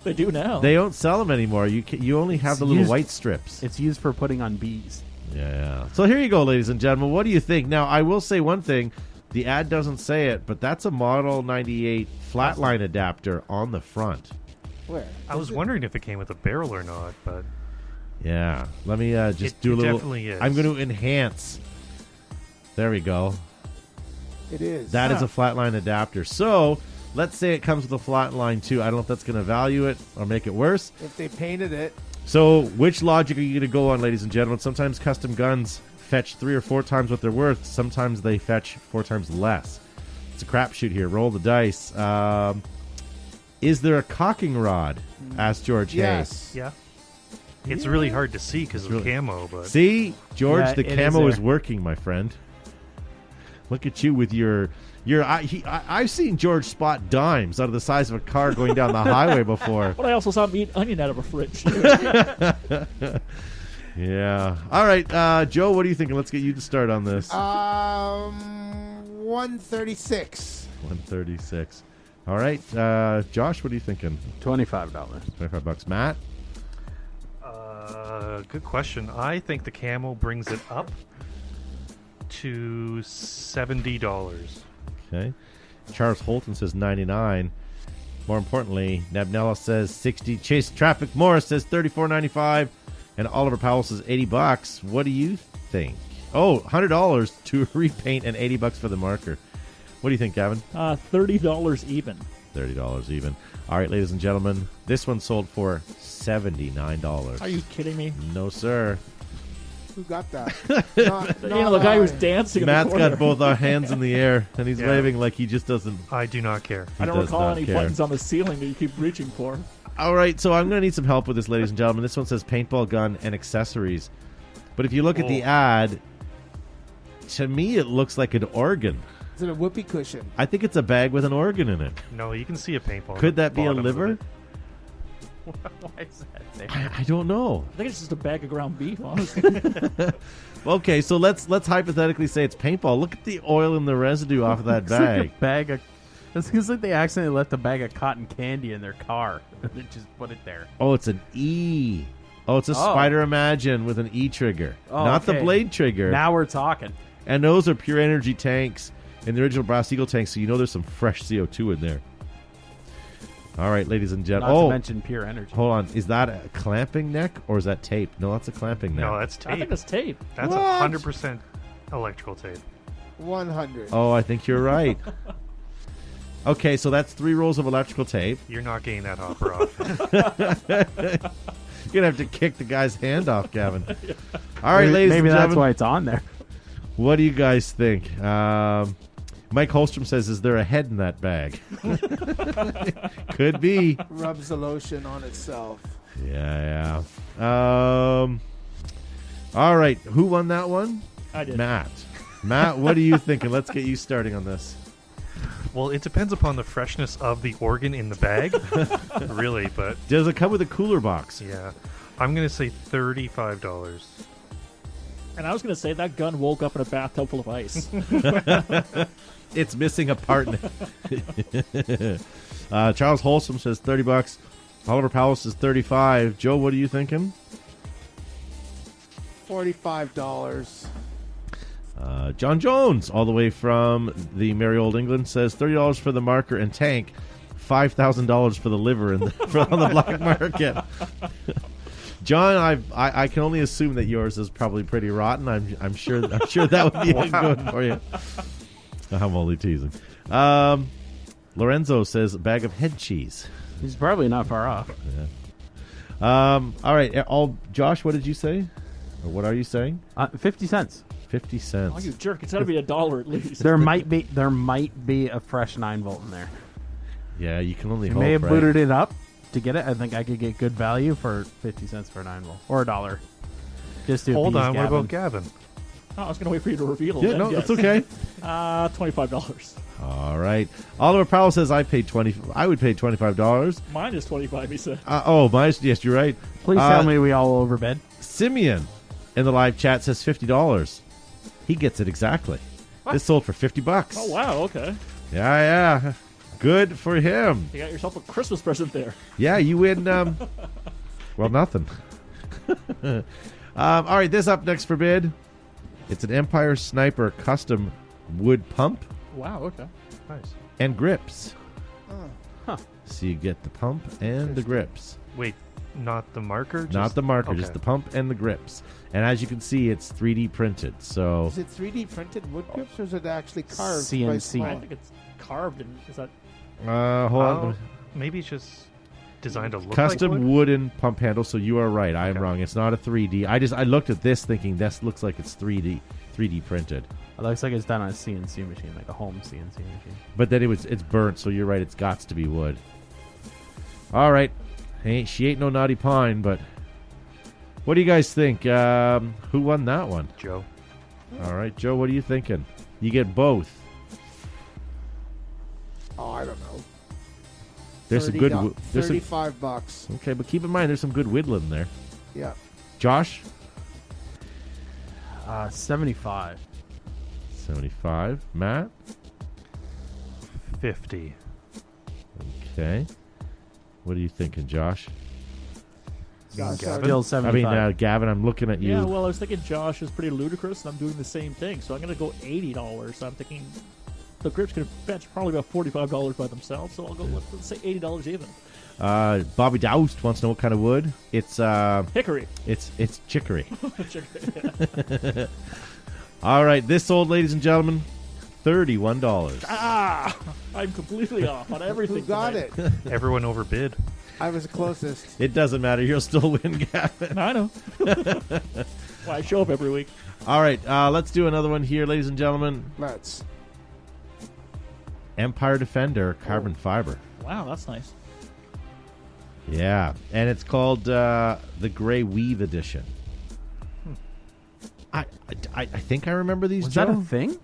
They do now. They don't sell them anymore. You only have It's the little used- white strips. It's used for putting on bees. Yeah. So here you go, ladies and gentlemen. What do you think? Now, I will say one thing. The ad doesn't say it, but that's a Model 98 flatline adapter on the front. Where? I was wondering if it came with a barrel or not, but Yeah. Let me just It- do a it little... definitely is. I'm going to enhance. There we go. It is. That is a flatline adapter. So, let's say it comes with a flatline too. I don't know if that's going to value it or make it worse. If they painted it. So, which logic are you going to go on, ladies and gentlemen? Sometimes custom guns fetch 3 or 4 times what they're worth. Sometimes they fetch 4 times less. It's a crapshoot here. Roll the dice. Is there a cocking rod? Asked George Yes. yeah. It's really hard to see because of really- camo, but Hayes. See, George, Yeah, the it is camo is there. working, my friend. Look at you with your. I've seen George spot dimes out of the size of a car going down the highway before. But I also saw him eat onion out of a fridge. Yeah. All right, Joe, what are you thinking? Let's get you to start on this. 136. 136. All right, Josh, what are you thinking? $25. $25. Matt? good question. I think the camo brings it up to $70. Okay. Charles Holton says 99. More importantly, Nabnella says 60. Chase Traffic Morris says 34.95, and Oliver Powell says $80. What do you think? Oh, $100 to repaint and $80 for the marker. What do you think, Gavin? $30 even. $30 even. All right, ladies and gentlemen, this one sold for $79. Are you kidding me? No, sir. Who got that? Not You know, the guy who's I. dancing in the Matt's corner. got both our hands in the air, and he's Yeah. waving like he just doesn't. I do not care. I don't does recall not any care. buttons on the ceiling that you keep reaching for. All right, so I'm going to need some help with this, ladies and gentlemen. This one says paintball gun and accessories. But if you look at the Oh. ad, to me it looks like an organ. Is it a whoopee cushion? I think it's a bag with an organ in it. No, you can see a paintball. Could that be a bottom of liver? it. Why is that there? I don't know. I think it's just a bag of ground beef, honestly. Okay, so let's hypothetically say it's paintball. Look at the oil and the residue off of that It's like bag. a bag of. It seems like they accidentally left a bag of cotton candy in their car. They just put it there. Oh, it's an E. Oh, it's a Oh. Spider Imagine with an E trigger, Oh, not the okay. blade trigger. Now we're talking. And those are pure energy tanks in the original Brass Eagle tanks, so you know there's some fresh CO2 in there. All right, ladies and Not gentlemen. to Oh, mention pure energy. hold on. Is that a clamping neck or is that tape? No, that's a clamping neck. No, that's I think tape. it's tape. That's What? 100% electrical tape. 100. Oh, I think you're right. Okay, so that's 3 rolls of electrical tape. You're not getting that hopper off. You're going to have to kick the guy's hand off, Gavin. All right, ladies Maybe and that's gentlemen. why it's on there. What do you guys think? Mike Holstrom says, is there a head in that bag? Could be. Rubs the lotion on itself. Yeah. All right. Who won that one? I did. Matt. Matt, what are you thinking? Let's get you starting on this. Well, it depends upon the freshness of the organ in the bag, really. But Does it come with a cooler box? yeah, I'm gonna say $35. And I was going to say that gun woke up in a bathtub full of ice. It's missing a part. Charles Holstrom says $30. Oliver Powell says $35. Joe, what are you thinking? $45. John Jones, all the way from the merry old England, says $30 for the marker and tank, $5,000 for the liver on the black market. John, I can only assume that yours is probably pretty rotten. I'm sure that would be good for you. I'm only teasing. Lorenzo says a bag of head cheese. He's probably not far off. Yeah. All right. Josh, what did you say? Or what are you saying? 50 cents. 50 cents. Oh, you jerk! It's got to be $1 at least. There might be a fresh 9-volt in there. Yeah, you can only You hope. may have right? booted it up to get it. I think I could get good value for 50 cents for a 9-volt or $1. Just to Hold appease on, what Gavin. about Gavin? Oh, I was going to wait for you to reveal. Yeah, then, no, yes. that's okay. $25. All right. Oliver Powell says I would pay $25. Mine is 25. He said. Yes, you're right. Please tell me we all overbid. Simeon in the live chat says $50. He gets it exactly. This sold for $50. Oh wow. Okay. Yeah. Good for him. You got yourself a Christmas present there. Yeah, you win. Well, nothing. All right, this up next for bid. It's an Empire Sniper custom wood pump Wow. Okay. Nice. and grips. Huh. So you get the pump and the grips. Wait, not the marker? Not the marker, okay. just the pump and the grips. And as you can see, it's 3D printed. So Is it 3D printed wood grips or is it actually carved? CNC. by I small? think it's carved. And is that? hold on. Maybe it's just designed to look Custom like wood? wooden pump handle. So you are right. I am Okay. wrong. It's not a 3D. I looked at this thinking this looks like it's 3D printed. It looks like it's done on a CNC machine, like a home CNC machine. But then it's burnt, so you're right. It's got to be wood. All right, she ain't no naughty pine, but what do you guys think? Who won that one? Joe. All right, Joe, what are you thinking? You get both. Oh, I don't know. There's some good. There's some, $35. okay, but keep in mind there's some good whittling there. Yeah. Josh, 75. 75. Matt, 50. okay. What are you thinking, Josh? Josh, Still 75. I mean, Gavin, I'm looking at you. Yeah. Well, I was thinking Josh is pretty ludicrous, and I'm doing the same thing. So I'm going to go $80. I'm thinking the grips could fetch probably about $45 by themselves. So I'll go. Let's say $80 even. Bobby Doust wants to know what kind of wood. It's Hickory. it's chicory. All right, this sold, ladies and gentlemen, $31. I'm completely off on everything. Who got tonight. it? Everyone overbid. I was the closest. It doesn't matter. You'll still win, Gavin. I know. Well, I show up every week. All right, let's do another one here, ladies and gentlemen. Let's. Empire Defender carbon fiber. Wow, that's nice. Yeah, and it's called the Gray Weave Edition. I think I remember these. Was Joe? that a thing?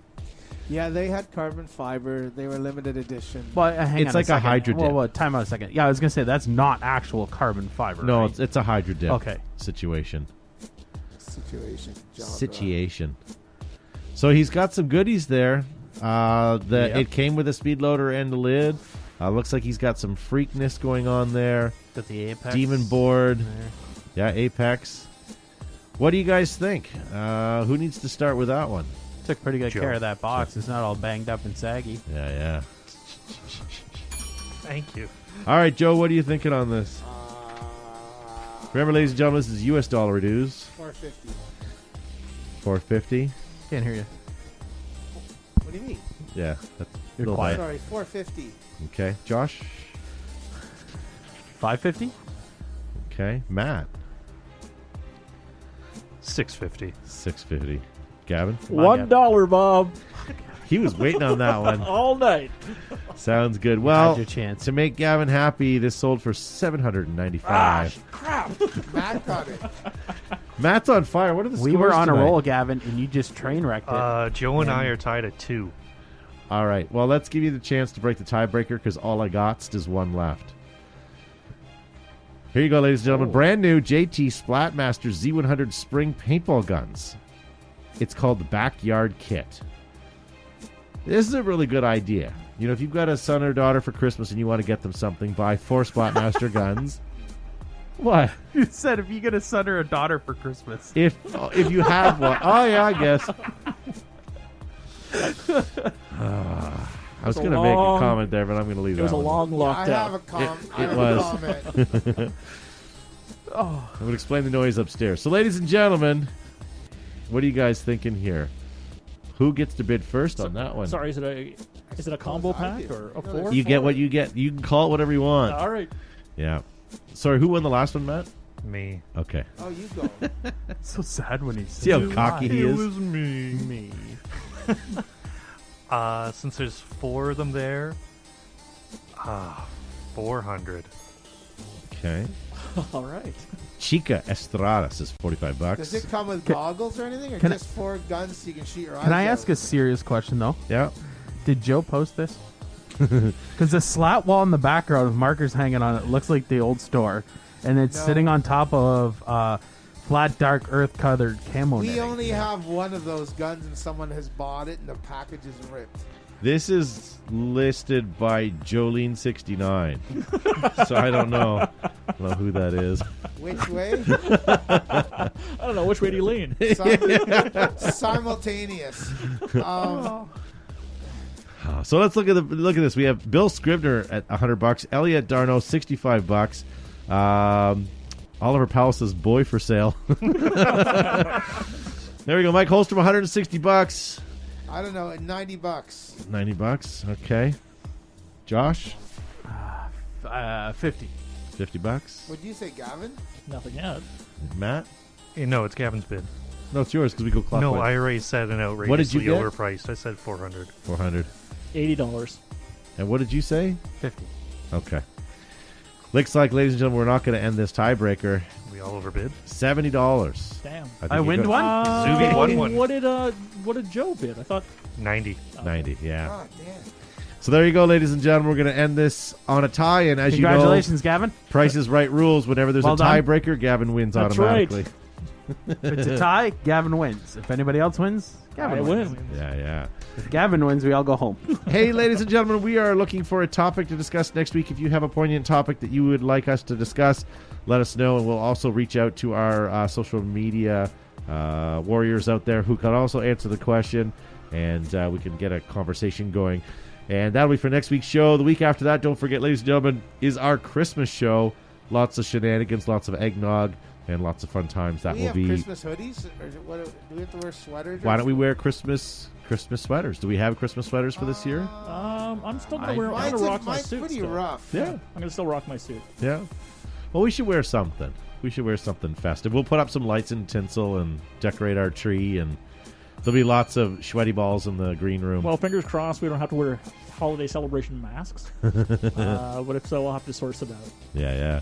Yeah, they had carbon fiber. They were limited edition. Well, hang It's on like a second. Hydro Dip. Well, time out a second. Yeah, I was going to say, that's not actual carbon fiber, No, right? it's a Hydro Dip Okay. situation. Situation. So he's got some goodies there. Yep. It came with a speed loader and a lid. Looks like he's got some freakness going on there. Got the Apex. Demon board. there. Yeah, Apex. What do you guys think? Who needs to start with that one? Took pretty good Joe. care of that box. It's not all banged up and saggy. Yeah. Thank you. All right, Joe, what are you thinking on this? Remember, ladies and gentlemen, this is U.S. dollar dues. $4.50. $4.50. Can't hear you. What do you mean? Yeah, that's You're a little quiet. high. Sorry, $4.50. Okay, Josh. $5.50? Okay, Matt. $6.50. $6.50. Gavin. $1, Bob. He was waiting on that one. All night. Sounds good. Well, Had your chance. to make Gavin happy, this sold for $795. Crap. Matt got it. Matt's on fire. What are the scores We were on tonight? a roll, Gavin, and you just train wrecked it. Joe and I are tied at 2. All right. Well, let's give you the chance to break the tiebreaker because all I got is one left. Here you go, ladies and gentlemen. Brand new JT Splatmaster Z100 Spring Paintball Guns. It's called the Backyard Kit. This is a really good idea. You know, if you've got a son or daughter for Christmas and you want to get them something, buy 4 Splatmaster guns. What? You said if you get a son or a daughter for Christmas. If you have one. Oh, yeah, I guess. I was a going to make a long- comment there, but I'm going to leave It was that a one. long I have a lockdown. I have a comment. I'm going to explain the noise upstairs. So, ladies and gentlemen, what are you guys thinking here? Who gets to bid first on that one? Sorry, is it a combo I pack did. or a No, four? there's You get what you get. You can call it whatever you want. All right. Yeah. Sorry, who won the last one, Matt? Me. Okay. Oh, you go. So sad when he See how says cocky he It is? was me. me. Since there's 4 of them there, 400. Okay. All right. Chica Estrada says $45. Does it come with Can- goggles or anything, or can I- just 4 guns so you can shoot your eyes Can I out? ask a serious question though? Yeah. Did Joe post this? Because the slat wall in the background with markers hanging on it looks like the old store, and it's No. sitting on top of flat, dark, earth-colored camo We netting. only have one of those guns, and someone has bought it, and the package is ripped. This is listed by Jolene69. So I don't know. I don't know who that is. Which way? I don't know. Which way do you lean? Simultaneous. So let's look at this. We have Bill Scribner at $100, Elliot Darno $65, Oliver Powell says boy for sale. There we go. Mike Holstrom $160, I don't know, at $90. $90. Okay, Josh 50. $50, What'd you say, Gavin? Nothing yet. Matt. No, it's Gavin's bid. No, it's yours because we go clockwise. No, I already said an outrageously What did you get? overpriced. I said 400. 400. $80. And what did you say? 50. Okay. Looks like, ladies and gentlemen, we're not going to end this tiebreaker. We all overbid. $70. Damn. think I you win got one? Zuby won one. What did Joe bid? I thought 90. 90. Yeah. Oh, damn. So there you go, ladies and gentlemen. We're going to end this on a tie, and as Congratulations, Gavin. you know, Price is Right rules. Whenever there's Well a done. tiebreaker, Gavin wins That's automatically. If it's a tie, Gavin wins. If anybody else wins, Gavin I wins. win. Yeah. If Gavin wins, we all go home. Hey, ladies and gentlemen, we are looking for a topic to discuss next week. If you have a poignant topic that you would like us to discuss, let us know, and we'll also reach out to our social media warriors out there who can also answer the question, and we can get a conversation going. And that'll be for next week's show. The week after that, don't forget, ladies and gentlemen, is our Christmas show. Lots of shenanigans, lots of eggnog, and lots of fun times. That Do we will have be. Christmas hoodies? Or is it, what, do we have to wear sweaters? Why don't we wear Christmas sweaters? Do we have Christmas sweaters for this year? I'm still gonna wear. I'm Mine's, gonna rock my mine's suit. pretty still. rough. Yeah. I'm gonna still rock my suit. Yeah. Well, we should wear something. We should wear something festive. We'll put up some lights and tinsel and decorate our tree, and there'll be lots of sweaty balls in the green room. Well, fingers crossed we don't have to wear holiday celebration masks. But if so, we'll have to source it out. Yeah.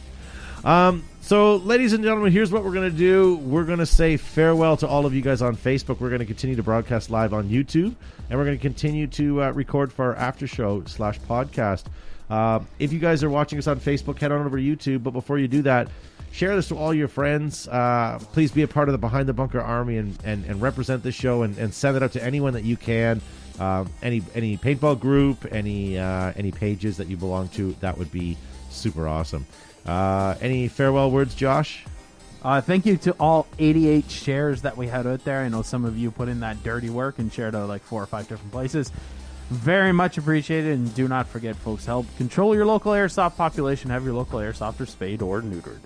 So, ladies and gentlemen, here's what we're going to do. We're going to say farewell to all of you guys on Facebook. We're going to continue to broadcast live on YouTube, and we're going to continue to record for our after show /podcast. If you guys are watching us on Facebook, head on over to YouTube. But before you do that, share this to all your friends. Please be a part of the Behind the Bunker Army and represent this show and send it out to anyone that you can. Any paintball group, any pages that you belong to, that would be super awesome. Any farewell words, Josh? Thank you to all 88 shares that we had out there. I know some of you put in that dirty work and shared out like 4 or 5 different places. Very much appreciated, and do not forget, folks, help control your local airsoft population. Have your local airsofters spayed or neutered.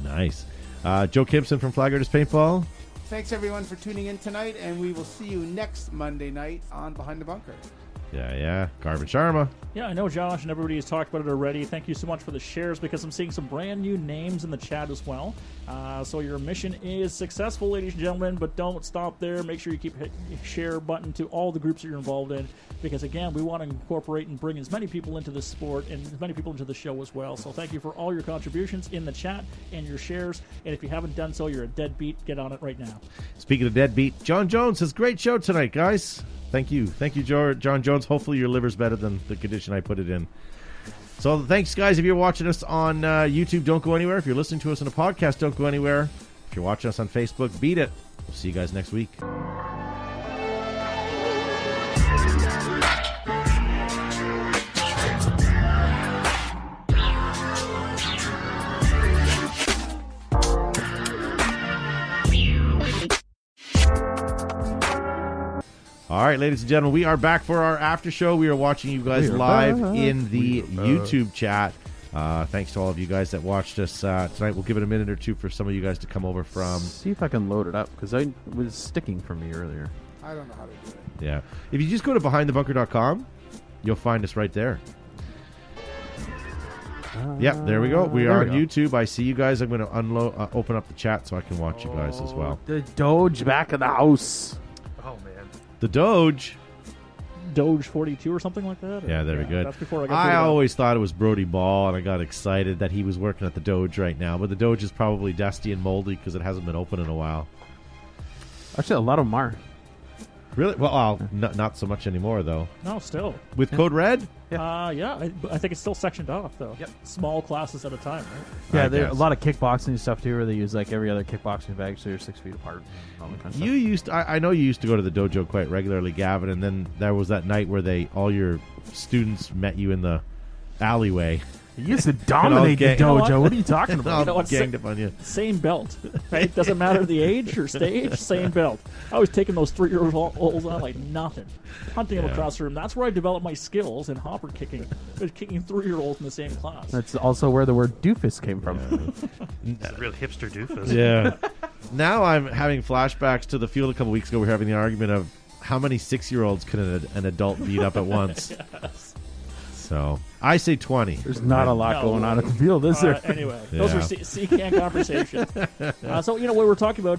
Nice. Joe Kimpson from Flag Artist Paintball. Thanks everyone for tuning in tonight, and we will see you next Monday night on Behind the Bunker. Yeah. Garvin Sharma. Yeah, I know Josh and everybody has talked about it already. Thank you so much for the shares, because I'm seeing some brand new names in the chat as well. So your mission is successful, ladies and gentlemen, but don't stop there. Make sure you keep hitting the share button to all the groups that you're involved in, because again, we want to incorporate and bring as many people into this sport and as many people into the show as well. So thank you for all your contributions in the chat and your shares. And if you haven't done so, you're a deadbeat. Get on it right now. Speaking of deadbeat, John Jones says, great show tonight, guys. Thank you, John Jones. Hopefully your liver's better than the condition I put it in. So thanks, guys. If you're watching us on YouTube, don't go anywhere. If you're listening to us on a podcast, don't go anywhere. If you're watching us on Facebook, beat it. We'll see you guys next week. All right. right, ladies and gentlemen, we are back for our after show. We are watching you guys live in the YouTube chat. Thanks to all of you guys that watched us tonight. We'll give it a minute or two for some of you guys to come over from. See if I can load it up, because it was sticking for me earlier. I don't know how to do it. Yeah. If you just go to behindthebunker.com, you'll find us right there. Yep, there we go. We are on YouTube. I see you guys. I'm going to open up the chat so I can watch you guys as well. The Doge back in the house. Oh man. The Doge. Doge 42 or something like that? Yeah, very good. That's before I got I always thought it was Brody Ball, and I got excited that he was working at the Doge right now. But the Doge is probably dusty and moldy because it hasn't been open in a while. Actually, a lot of them are. Really? Well, not so much anymore, though. No, still. With Code Red? I think it's still sectioned off, though. Yep. Small classes at a time, right? Yeah, there are a lot of kickboxing stuff, too, where they use like every other kickboxing bag, so you're 6 feet apart. And all that kind of You used I know you used to go to the dojo quite regularly, Gavin, and then there was that night where all your students met you in the alleyway. You used to dominate the dojo. What are you talking about? You know what? Ganged up on you. Same belt, right? Doesn't matter the age or stage, same belt. I was taking those 3-year-olds on like nothing, punting them across the room. That's where I developed my skills in hopper kicking, kicking 3-year-olds in the same class. That's also where the word doofus came from. It's a real hipster doofus. Yeah. Now I'm having flashbacks to the field a couple weeks ago. We were having the argument of how many 6-year-olds can an adult beat up at once. Yes. So I say 20. There's not a lot going on at the field, is there? Anyway, those are C-can conversations. So, we were talking about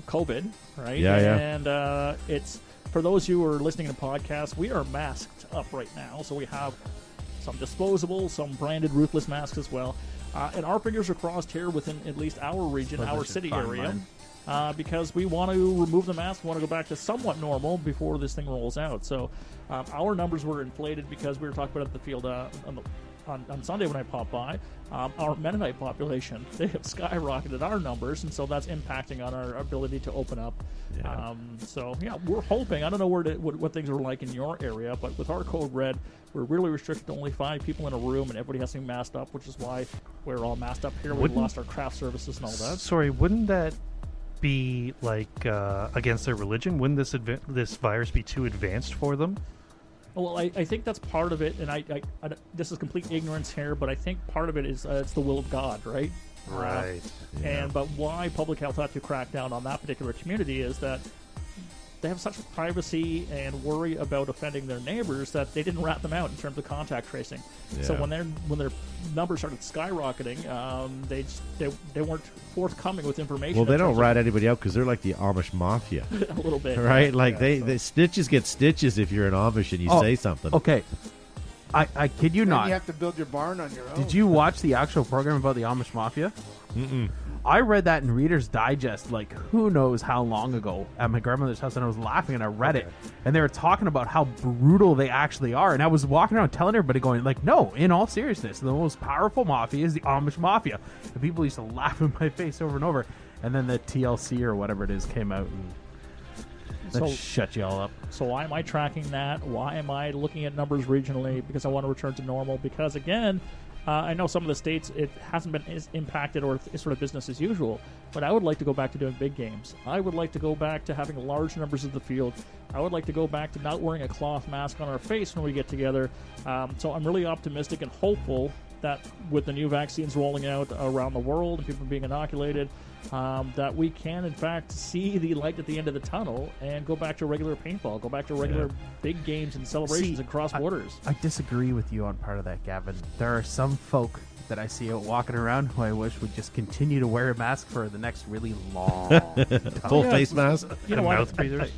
COVID, right? Yeah. And it's, for those who are listening to the podcast, we are masked up right now. So we have some disposable, some branded Ruthless masks as well. And our fingers are crossed here within at least our region, our city area. Because we want to remove the mask, we want to go back to somewhat normal before this thing rolls out. So our numbers were inflated because we were talking about at the field on Sunday when I popped by. Our Mennonite population, they have skyrocketed our numbers, and so that's impacting on our ability to open up. Yeah. We're hoping. I don't know what things are like in your area, but with our Code Red, we're really restricted to only 5 people in a room, and everybody has to be masked up, which is why we're all masked up here. We've lost our craft services and all that. Sorry, wouldn't that be like against their religion? Wouldn't this virus be too advanced for them? Well, I think that's part of it, and I this is complete ignorance here, but I think part of it is it's the will of God, right? Right. But why public health had to crack down on that particular community is that they have such privacy and worry about offending their neighbors that they didn't rat them out in terms of contact tracing. Yeah. So when their numbers started skyrocketing, they weren't forthcoming with information. Well, they don't rat anybody out because they're like the Amish mafia. A little bit, right? Like they snitches get stitches if you're an Amish and you say something. Okay. I kid you Then not. you have to build your barn on your own. Did you watch the actual program about the Amish Mafia? Mm-mm. I read that in Reader's Digest, like, who knows how long ago at my grandmother's house, and I was laughing, and I read it, and they were talking about how brutal they actually are, and I was walking around telling everybody, going, like, no, in all seriousness, the most powerful mafia is the Amish Mafia. And people used to laugh in my face over and over, and then the TLC or whatever it is came out, and that shut you all up. So why am I tracking that? Why am I looking at numbers regionally? Because I want to return to normal. Because, again, I know some of the states, it hasn't been as impacted or sort of business as usual, but I would like to go back to doing big games. I would like to go back to having large numbers of the field. I would like to go back to not wearing a cloth mask on our face when we get together. So I'm really optimistic and hopeful that with the new vaccines rolling out around the world and people being inoculated, that we can, in fact, see the light at the end of the tunnel and go back to regular paintball, go back to regular big games and celebrations and cross borders. I disagree with you on part of that, Gavin. There are some folk that I see out walking around who I wish would just continue to wear a mask for the next really long time. Full face mask? You know what? Mouth breathers?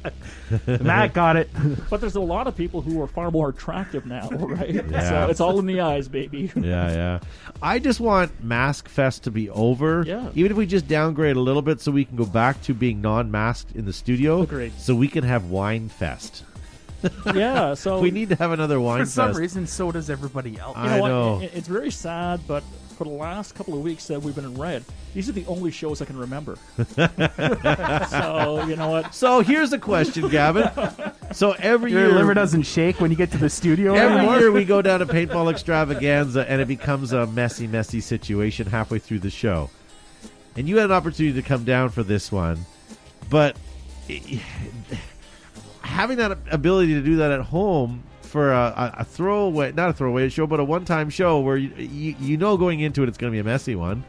Matt got it. But there's a lot of people who are far more attractive now, right? Yeah. So it's all in the eyes, baby. Yeah. I just want Mask Fest to be over. Yeah. Even if we just downgrade a little bit so we can go back to being non-masked in the studio. Agreed. So we can have Wine Fest. Yeah, so We need to have another Wine For Fest. some reason, so does everybody else. you know I what? know. It's very sad, but for the last couple of weeks that we've been in red, these are the only shows I can remember. So, you know what? So here's a question, Gavin. So every Your year, liver doesn't shake when you get to the studio every anymore. year we go down to Paintball Extravaganza, and it becomes a messy situation halfway through the show. And you had an opportunity to come down for this one, but having that ability to do that at home for a throwaway, not a throwaway show, but a one-time show where you know going into it it's going to be a messy one.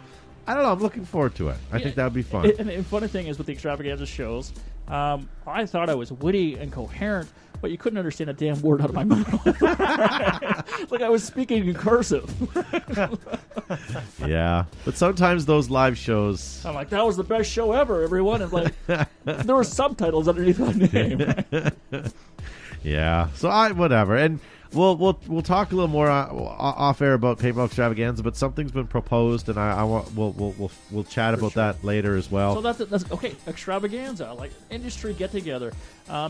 I don't know. I'm looking forward to it. I think that would be fun. And the funny thing is with the extravaganza shows, I thought I was witty and coherent, but you couldn't understand a damn word out of my mouth. Like I was speaking in cursive. Yeah, but sometimes those live shows. I'm like, that was the best show ever, everyone. And like, there were subtitles underneath my name. Yeah, so whatever, and we'll talk a little more off air about Paintball Extravaganza, but something's been proposed, and we'll chat about that later as well. So that's okay. Extravaganza, like industry get together,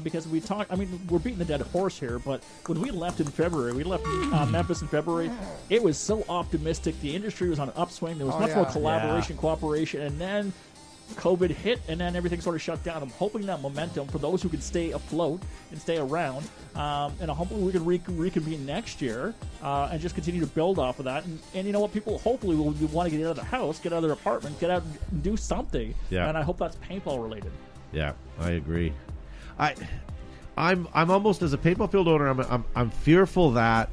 because we talk. I mean, we're beating the dead horse here, but when we left in February, we left Memphis in February. It was so optimistic. The industry was on an upswing. There was much more collaboration, cooperation, and then COVID hit, and then everything sort of shut down. I'm hoping that momentum for those who can stay afloat and stay around, and hopefully we can reconvene next year and just continue to build off of that. And you know what? People hopefully will want to get out of the house, get out of their apartment, get out and do something. Yeah. And I hope that's paintball related. Yeah, I agree. I'm almost, as a paintball field owner, I'm fearful that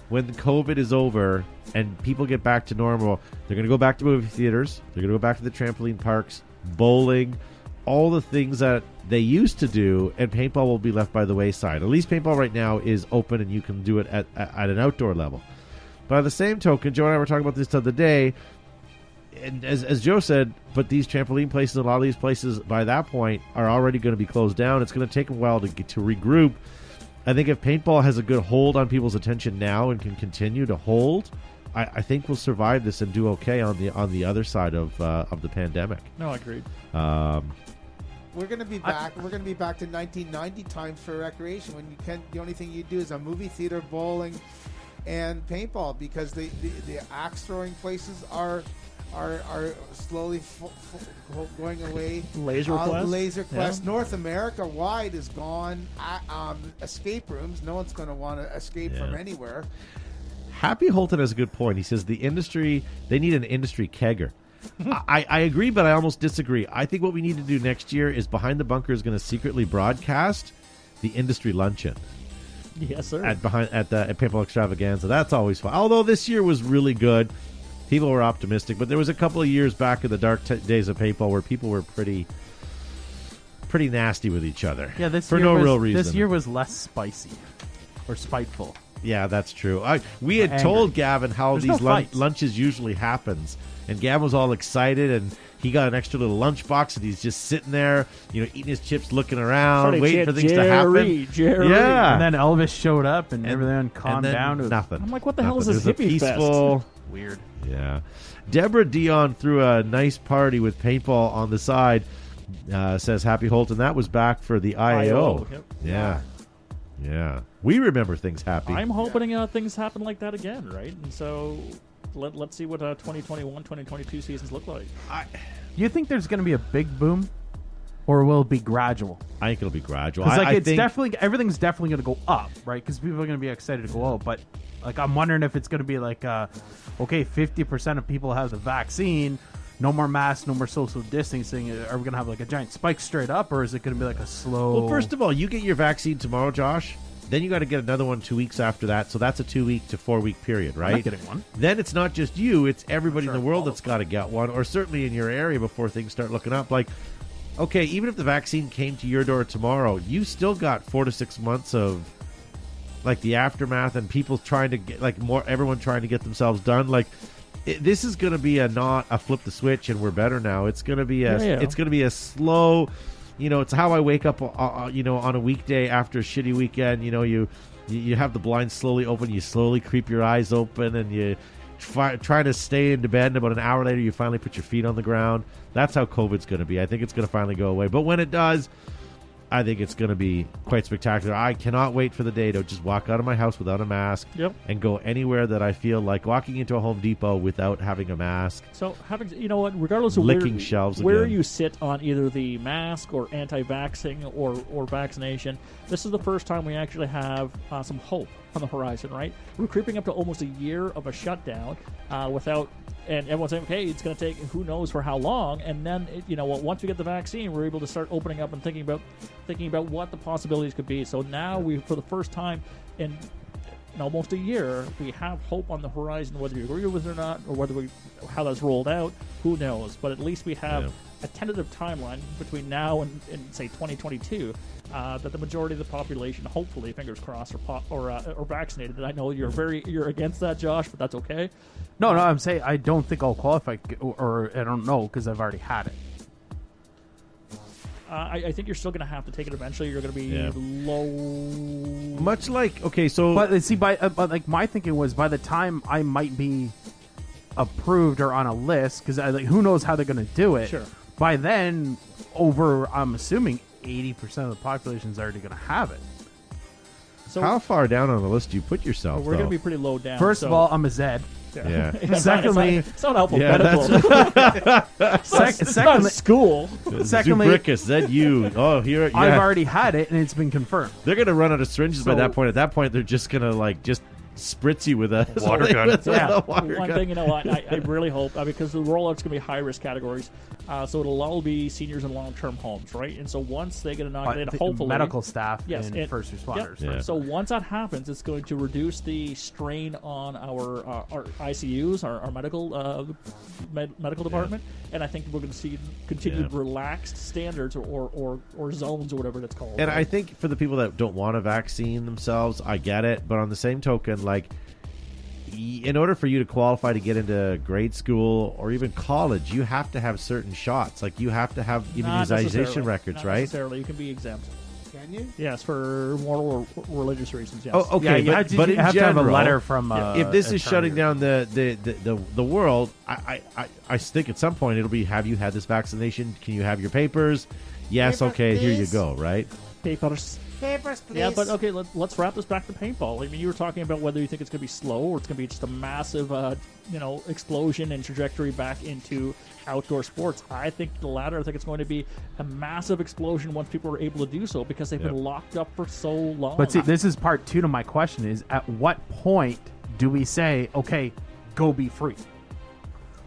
when COVID is over and people get back to normal, they're going to go back to movie theaters, they're going to go back to the trampoline parks, bowling, all the things that they used to do, and paintball will be left by the wayside. At least paintball right now is open and you can do it at an outdoor level. By the same token, Joe and I were talking about this the other day, and as Joe said, but these trampoline places, a lot of these places by that point are already going to be closed down. It's going to take a while to regroup. I think if paintball has a good hold on people's attention now and can continue to hold, I think we'll survive this and do okay on the other side of the pandemic. No, I agreed. We're going to be back. We're going to be back to 1990 times for recreation, when the only thing you do is a movie theater, bowling, and paintball, because the axe throwing places are slowly going away. Laser Quest. North America wide is gone. Escape rooms. No one's going to want to escape from anywhere. Happy Holton has a good point. He says the industry, they need an industry kegger. I agree, but I almost disagree. I think what we need to do next year is Behind the Bunker is going to secretly broadcast the industry luncheon. Yes, sir. At Paintball Extravaganza. That's always fun. Although this year was really good. People were optimistic, but there was a couple of years back in the dark days of paintball where people were pretty nasty with each other. Yeah, for no real reason. This year was less spicy or spiteful. Yeah, that's true. We had told Gavin how these lunches usually happens, and Gavin was all excited, and he got an extra little lunch box, and he's just sitting there, eating his chips, looking around, waiting for things to happen. Jerry. Yeah, and then Elvis showed up, and everything calmed down. Nothing. I'm like, what the hell is this hippie peaceful fest? Weird. Yeah. Deborah Dion threw a nice party with paintball on the side. Says Happy Holton. That was back for the IAO. Yep. Yeah. We remember things happy. I'm hoping things happen like that again, right? And so let's see what 2021, 2022 seasons look like. You think there's going to be a big boom, or will it be gradual? I think it'll be gradual. Because everything's definitely going to go up, right? Because people are going to be excited to go out, but I'm wondering if it's going to be like, okay, 50% of people have the vaccine, no more masks, no more social distancing. Are we going to have like a giant spike straight up, or is it going to be like a slow? Well, first of all, you get your vaccine tomorrow, Josh. Then you got to get another one 2 weeks after that. So that's a 2 week to 4 week period, right? I'm not getting one. Then it's not just you; it's everybody in the world that's got to get one, or certainly in your area before things start looking up. Like, okay, even if the vaccine came to your door tomorrow, you still got 4 to 6 months of like the aftermath and people trying to get everyone trying to get themselves done. Like, this is going to be not a flip the switch and we're better now. It's going to be it's going to be a slow. It's how I wake up. On a weekday after a shitty weekend. You have the blinds slowly open. You slowly creep your eyes open, and you try to stay into bed. And about an hour later, you finally put your feet on the ground. That's how COVID's going to be. I think it's going to finally go away. But when it does, I think it's going to be quite spectacular. I cannot wait for the day to just walk out of my house without a mask and go anywhere that I feel like walking into a Home Depot without having a mask. So, regardless of licking shelves where again. You sit on either the mask or anti-vaxxing or vaccination, this is the first time we actually have some hope on the horizon, right? We're creeping up to almost a year of a shutdown without And everyone's saying, okay, it's going to take who knows for how long, and then once we get the vaccine, we're able to start opening up and thinking about what the possibilities could be. So now we, for the first time in almost a year, we have hope on the horizon. Whether you agree with it or not, or how that's rolled out, who knows? But at least we have a tentative timeline between now and say 2022 that the majority of the population, hopefully, fingers crossed, are vaccinated. And I know you're against that, Josh, but that's okay. No, I'm saying I don't think I'll qualify, or I don't know because I've already had it. I think you're still going to have to take it eventually. You're going to be low. Much like, okay, so... But see, but like my thinking was by the time I might be approved or on a list, because who knows how they're going to do it. Sure. By then, I'm assuming 80% of the population is already going to have it. So how far down on the list do you put yourself, we're going to be pretty low down. First of all, I'm a Zed. Yeah. Secondly, it's not helpful. Secondly, school. Secondly, Zubrickus, that you. Oh, here. Yeah. I've already had it, and it's been confirmed. They're going to run out of syringes by that point. At that point, they're just going to just spritz you with a water gun. One thing, I really hope, because the rollout's going to be high-risk categories, so it'll all be seniors in long-term homes, right? And so once they get inoculated, hopefully... medical staff and first Yep. responders. Yeah. So once that happens, it's going to reduce the strain on our ICUs, our medical department, and I think we're going to see continued relaxed standards or zones or whatever that's called. And right? I think for the people that don't want a vaccine themselves, I get it. But on the same token, in order for you to qualify to get into grade school or even college, you have to have certain shots. You have to have immunization records, Not right? necessarily. You can be exempt. Can you? Yes, for moral or religious reasons, yes. Oh, okay. Yeah, but you in have general, to have a letter from. if this is shutting down the world, I think at some point it'll be: have you had this vaccination? Can you have your papers? Yes. Papers, Okay. Here you please. go. Right. Papers. Papers, please. Yeah, but okay, let's wrap this back to paintball. I mean, you were talking about whether you think it's going to be slow or it's going to be just a massive, explosion and trajectory back into outdoor sports. I think the latter. I think it's going to be a massive explosion once people are able to do so because they've been locked up for so long. But see, this is part two to my question: is at what point do we say, okay, go be free?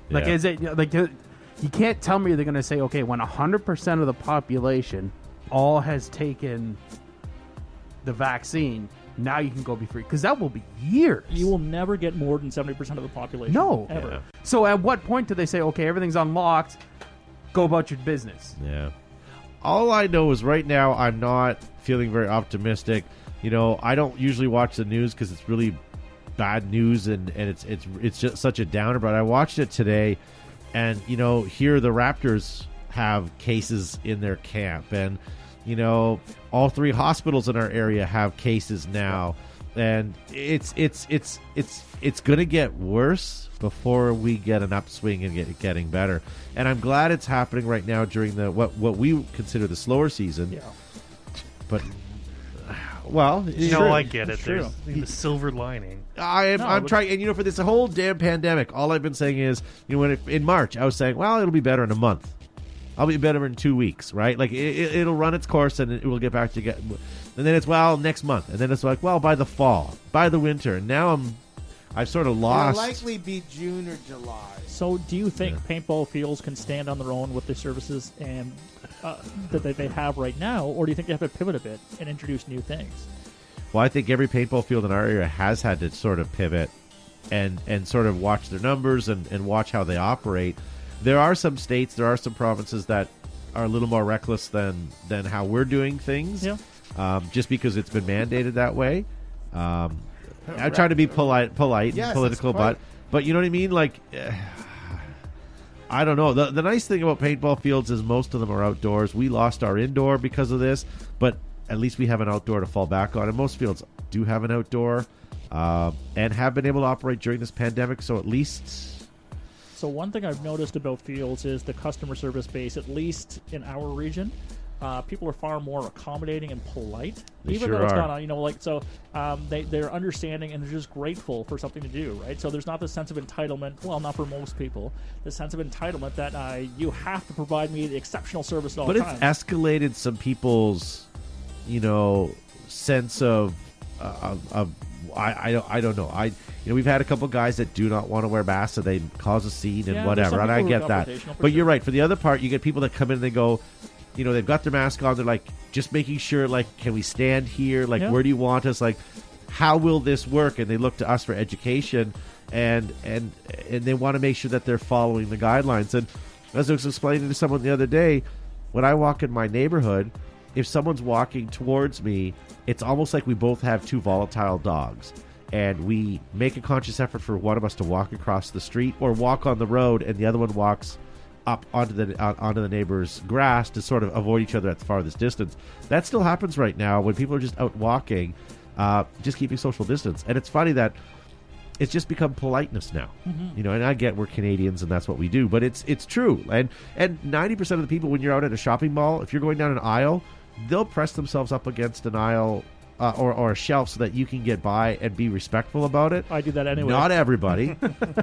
Yeah. Is it you can't tell me they're going to say, okay, when 100% of the population all has taken the vaccine, now you can go be free, because that will be years. You will never get more than 70% of the population. No. Ever. Yeah. So at what point do they say, okay, everything's unlocked, go about your business? Yeah. All I know is right now I'm not feeling very optimistic. I don't usually watch the news because it's really bad news and it's just such a downer. But I watched it today, and here the Raptors have cases in their camp, and all 3 hospitals in our area have cases now, and it's going to get worse before we get an upswing and getting better. And I'm glad it's happening right now during the what we consider the slower season. Yeah. But well, I get it. True. There's the silver lining. I'm trying, and for this whole damn pandemic, all I've been saying is, in March I was saying, well, it'll be better in a month. I'll be better in 2 weeks, right? It'll run its course and it will get back to and then it's next month, and then it's by the fall, by the winter, and now I've sort of lost. It'll likely be June or July. So, do you think paintball fields can stand on their own with the services and that they have right now, or do you think they have to pivot a bit and introduce new things? Well, I think every paintball field in our area has had to sort of pivot and sort of watch their numbers and watch how they operate. There are some states, there are some provinces that are a little more reckless than how we're doing things. Yeah. Just because it's been mandated that way. I'm trying to be polite Yes, and political, that's but you know what I mean? I don't know. The nice thing about paintball fields is most of them are outdoors. We lost our indoor because of this, but at least we have an outdoor to fall back on. And most fields do have an outdoor and have been able to operate during this pandemic, so at least... So one thing I've noticed about fields is the customer service base, at least in our region. People are far more accommodating and polite, even sure though it's are. gone on. They're understanding and they're just grateful for something to do, right? So there's not this sense of entitlement. Well, not for most people. The sense of entitlement that you have to provide me the exceptional service at all But times. it's escalated some people's, sense of I don't know. We've had a couple guys that do not want to wear masks, so they cause a scene and Yeah, whatever, there's some and I people who get are that. confrontational, for But you're sure. right. For the other part, you get people that come in and they go, they've got their mask on. They're like, just making sure, like, can we stand here? Like, Yeah. where do you want us? Like, how will this work? And they look to us for education, and they want to make sure that they're following the guidelines. And as I was explaining to someone the other day, when I walk in my neighborhood, if someone's walking towards me, it's almost like we both have two volatile dogs. And we make a conscious effort for one of us to walk across the street or walk on the road, and the other one walks up onto the neighbor's grass to sort of avoid each other at the farthest distance. That still happens right now when people are just out walking, just keeping social distance. And it's funny that it's just become politeness now. And I get we're Canadians and that's what we do, but it's true. And 90% of the people, when you're out at a shopping mall, if you're going down an aisle, they'll press themselves up against an aisle or a shelf so that you can get by and be respectful about it. I do that anyway. Not everybody,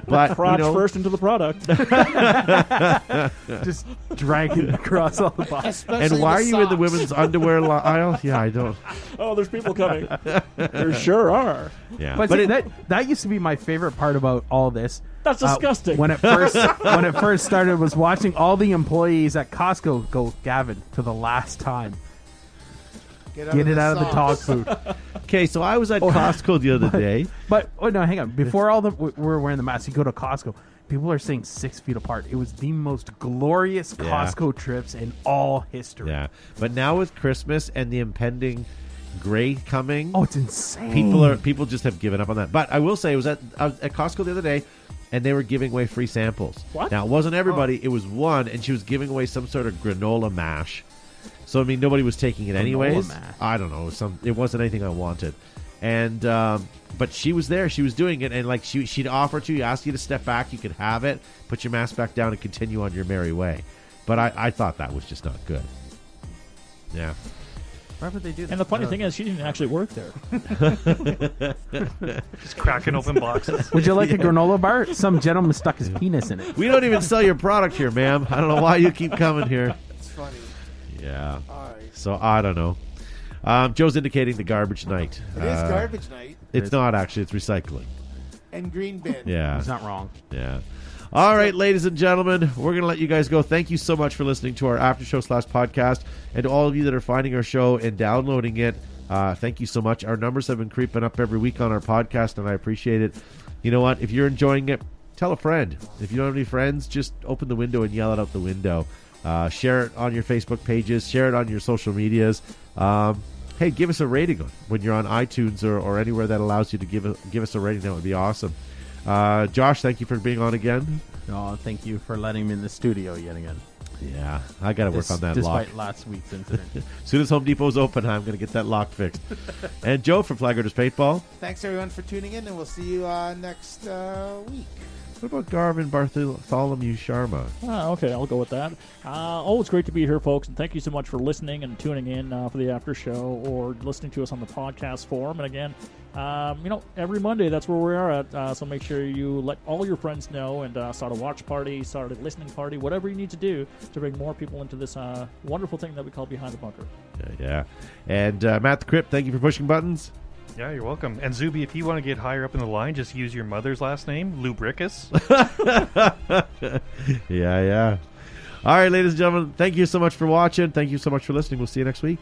but Crotch first into the product. Just dragging across all the boxes. Especially and why are the you in the socks. women's underwear aisle? Yeah, I don't. Oh, there's people coming. There sure are. Yeah, But see, that used to be my favorite part about all this. That's disgusting. When it first started, was watching all the employees at Costco go, Gavin, for the last time. Get it out of the dog socks. food. okay. So I was at Costco the other day. But no, hang on. Before all the we're wearing the masks, you go to Costco. People are staying 6 feet apart. It was the most glorious Yeah. Costco trips in all history. Yeah, but now with Christmas and the impending gray coming, Oh, it's insane. people just have given up on that. But I will say, I was at Costco the other day, and they were giving away free samples. What? Now it wasn't everybody; it was one, and she was giving away some sort of granola mash. So I mean, nobody was taking it anyways. mash. I don't know. It wasn't anything I wanted, and but she was there. She was doing it, and like she'd offer to you, ask you to step back. You could have it, put your mask back down, and continue on your merry way. But I thought that was just not good. Yeah. Why would they do that? And the funny thing is, she didn't actually work there. Just cracking open boxes. Would you like a granola bar? Some gentleman stuck his penis in it. We don't even sell your product here, ma'am. I don't know why you keep coming here. It's funny. Yeah. All right. So I don't know. Joe's indicating the garbage night. It is garbage night It's not actually. It's recycling. and green bin. Yeah. He's not wrong. Yeah. All right, ladies and gentlemen, we're going to let you guys go. Thank you so much for listening to our after show / podcast. And to all of you that are finding our show and downloading it, thank you so much. Our numbers have been creeping up every week on our podcast, and I appreciate it. You know what? If you're enjoying it, tell a friend. If you don't have any friends, just open the window and yell it out the window. Share it on your Facebook pages. Share it on your social medias. Hey, give us a rating when you're on iTunes or anywhere that allows you to give us a rating. That would be awesome. Josh, thank you for being on again. Oh, thank you for letting me in the studio yet again. Yeah, I got to work on that lock. Despite last week's incident. As soon as Home Depot's open, I'm going to get that lock fixed. And Joe from Flaggers Paintball. Thanks everyone for tuning in, and we'll see you next week. What about Garvin Bartholomew Sharma? Okay, I'll go with that. Always great to be here, folks, and thank you so much for listening and tuning in for the after show or listening to us on the podcast forum. And again, every Monday, that's where we are at. So make sure you let all your friends know and start a watch party, start a listening party, whatever you need to do to bring more people into this wonderful thing that we call Behind the Bunker. Yeah. And Matt the Crypt, thank you for pushing buttons. Yeah, you're welcome. And Zuby, if you want to get higher up in the line, just use your mother's last name, Lubricus. Yeah. All right, ladies and gentlemen, thank you so much for watching. Thank you so much for listening. We'll see you next week.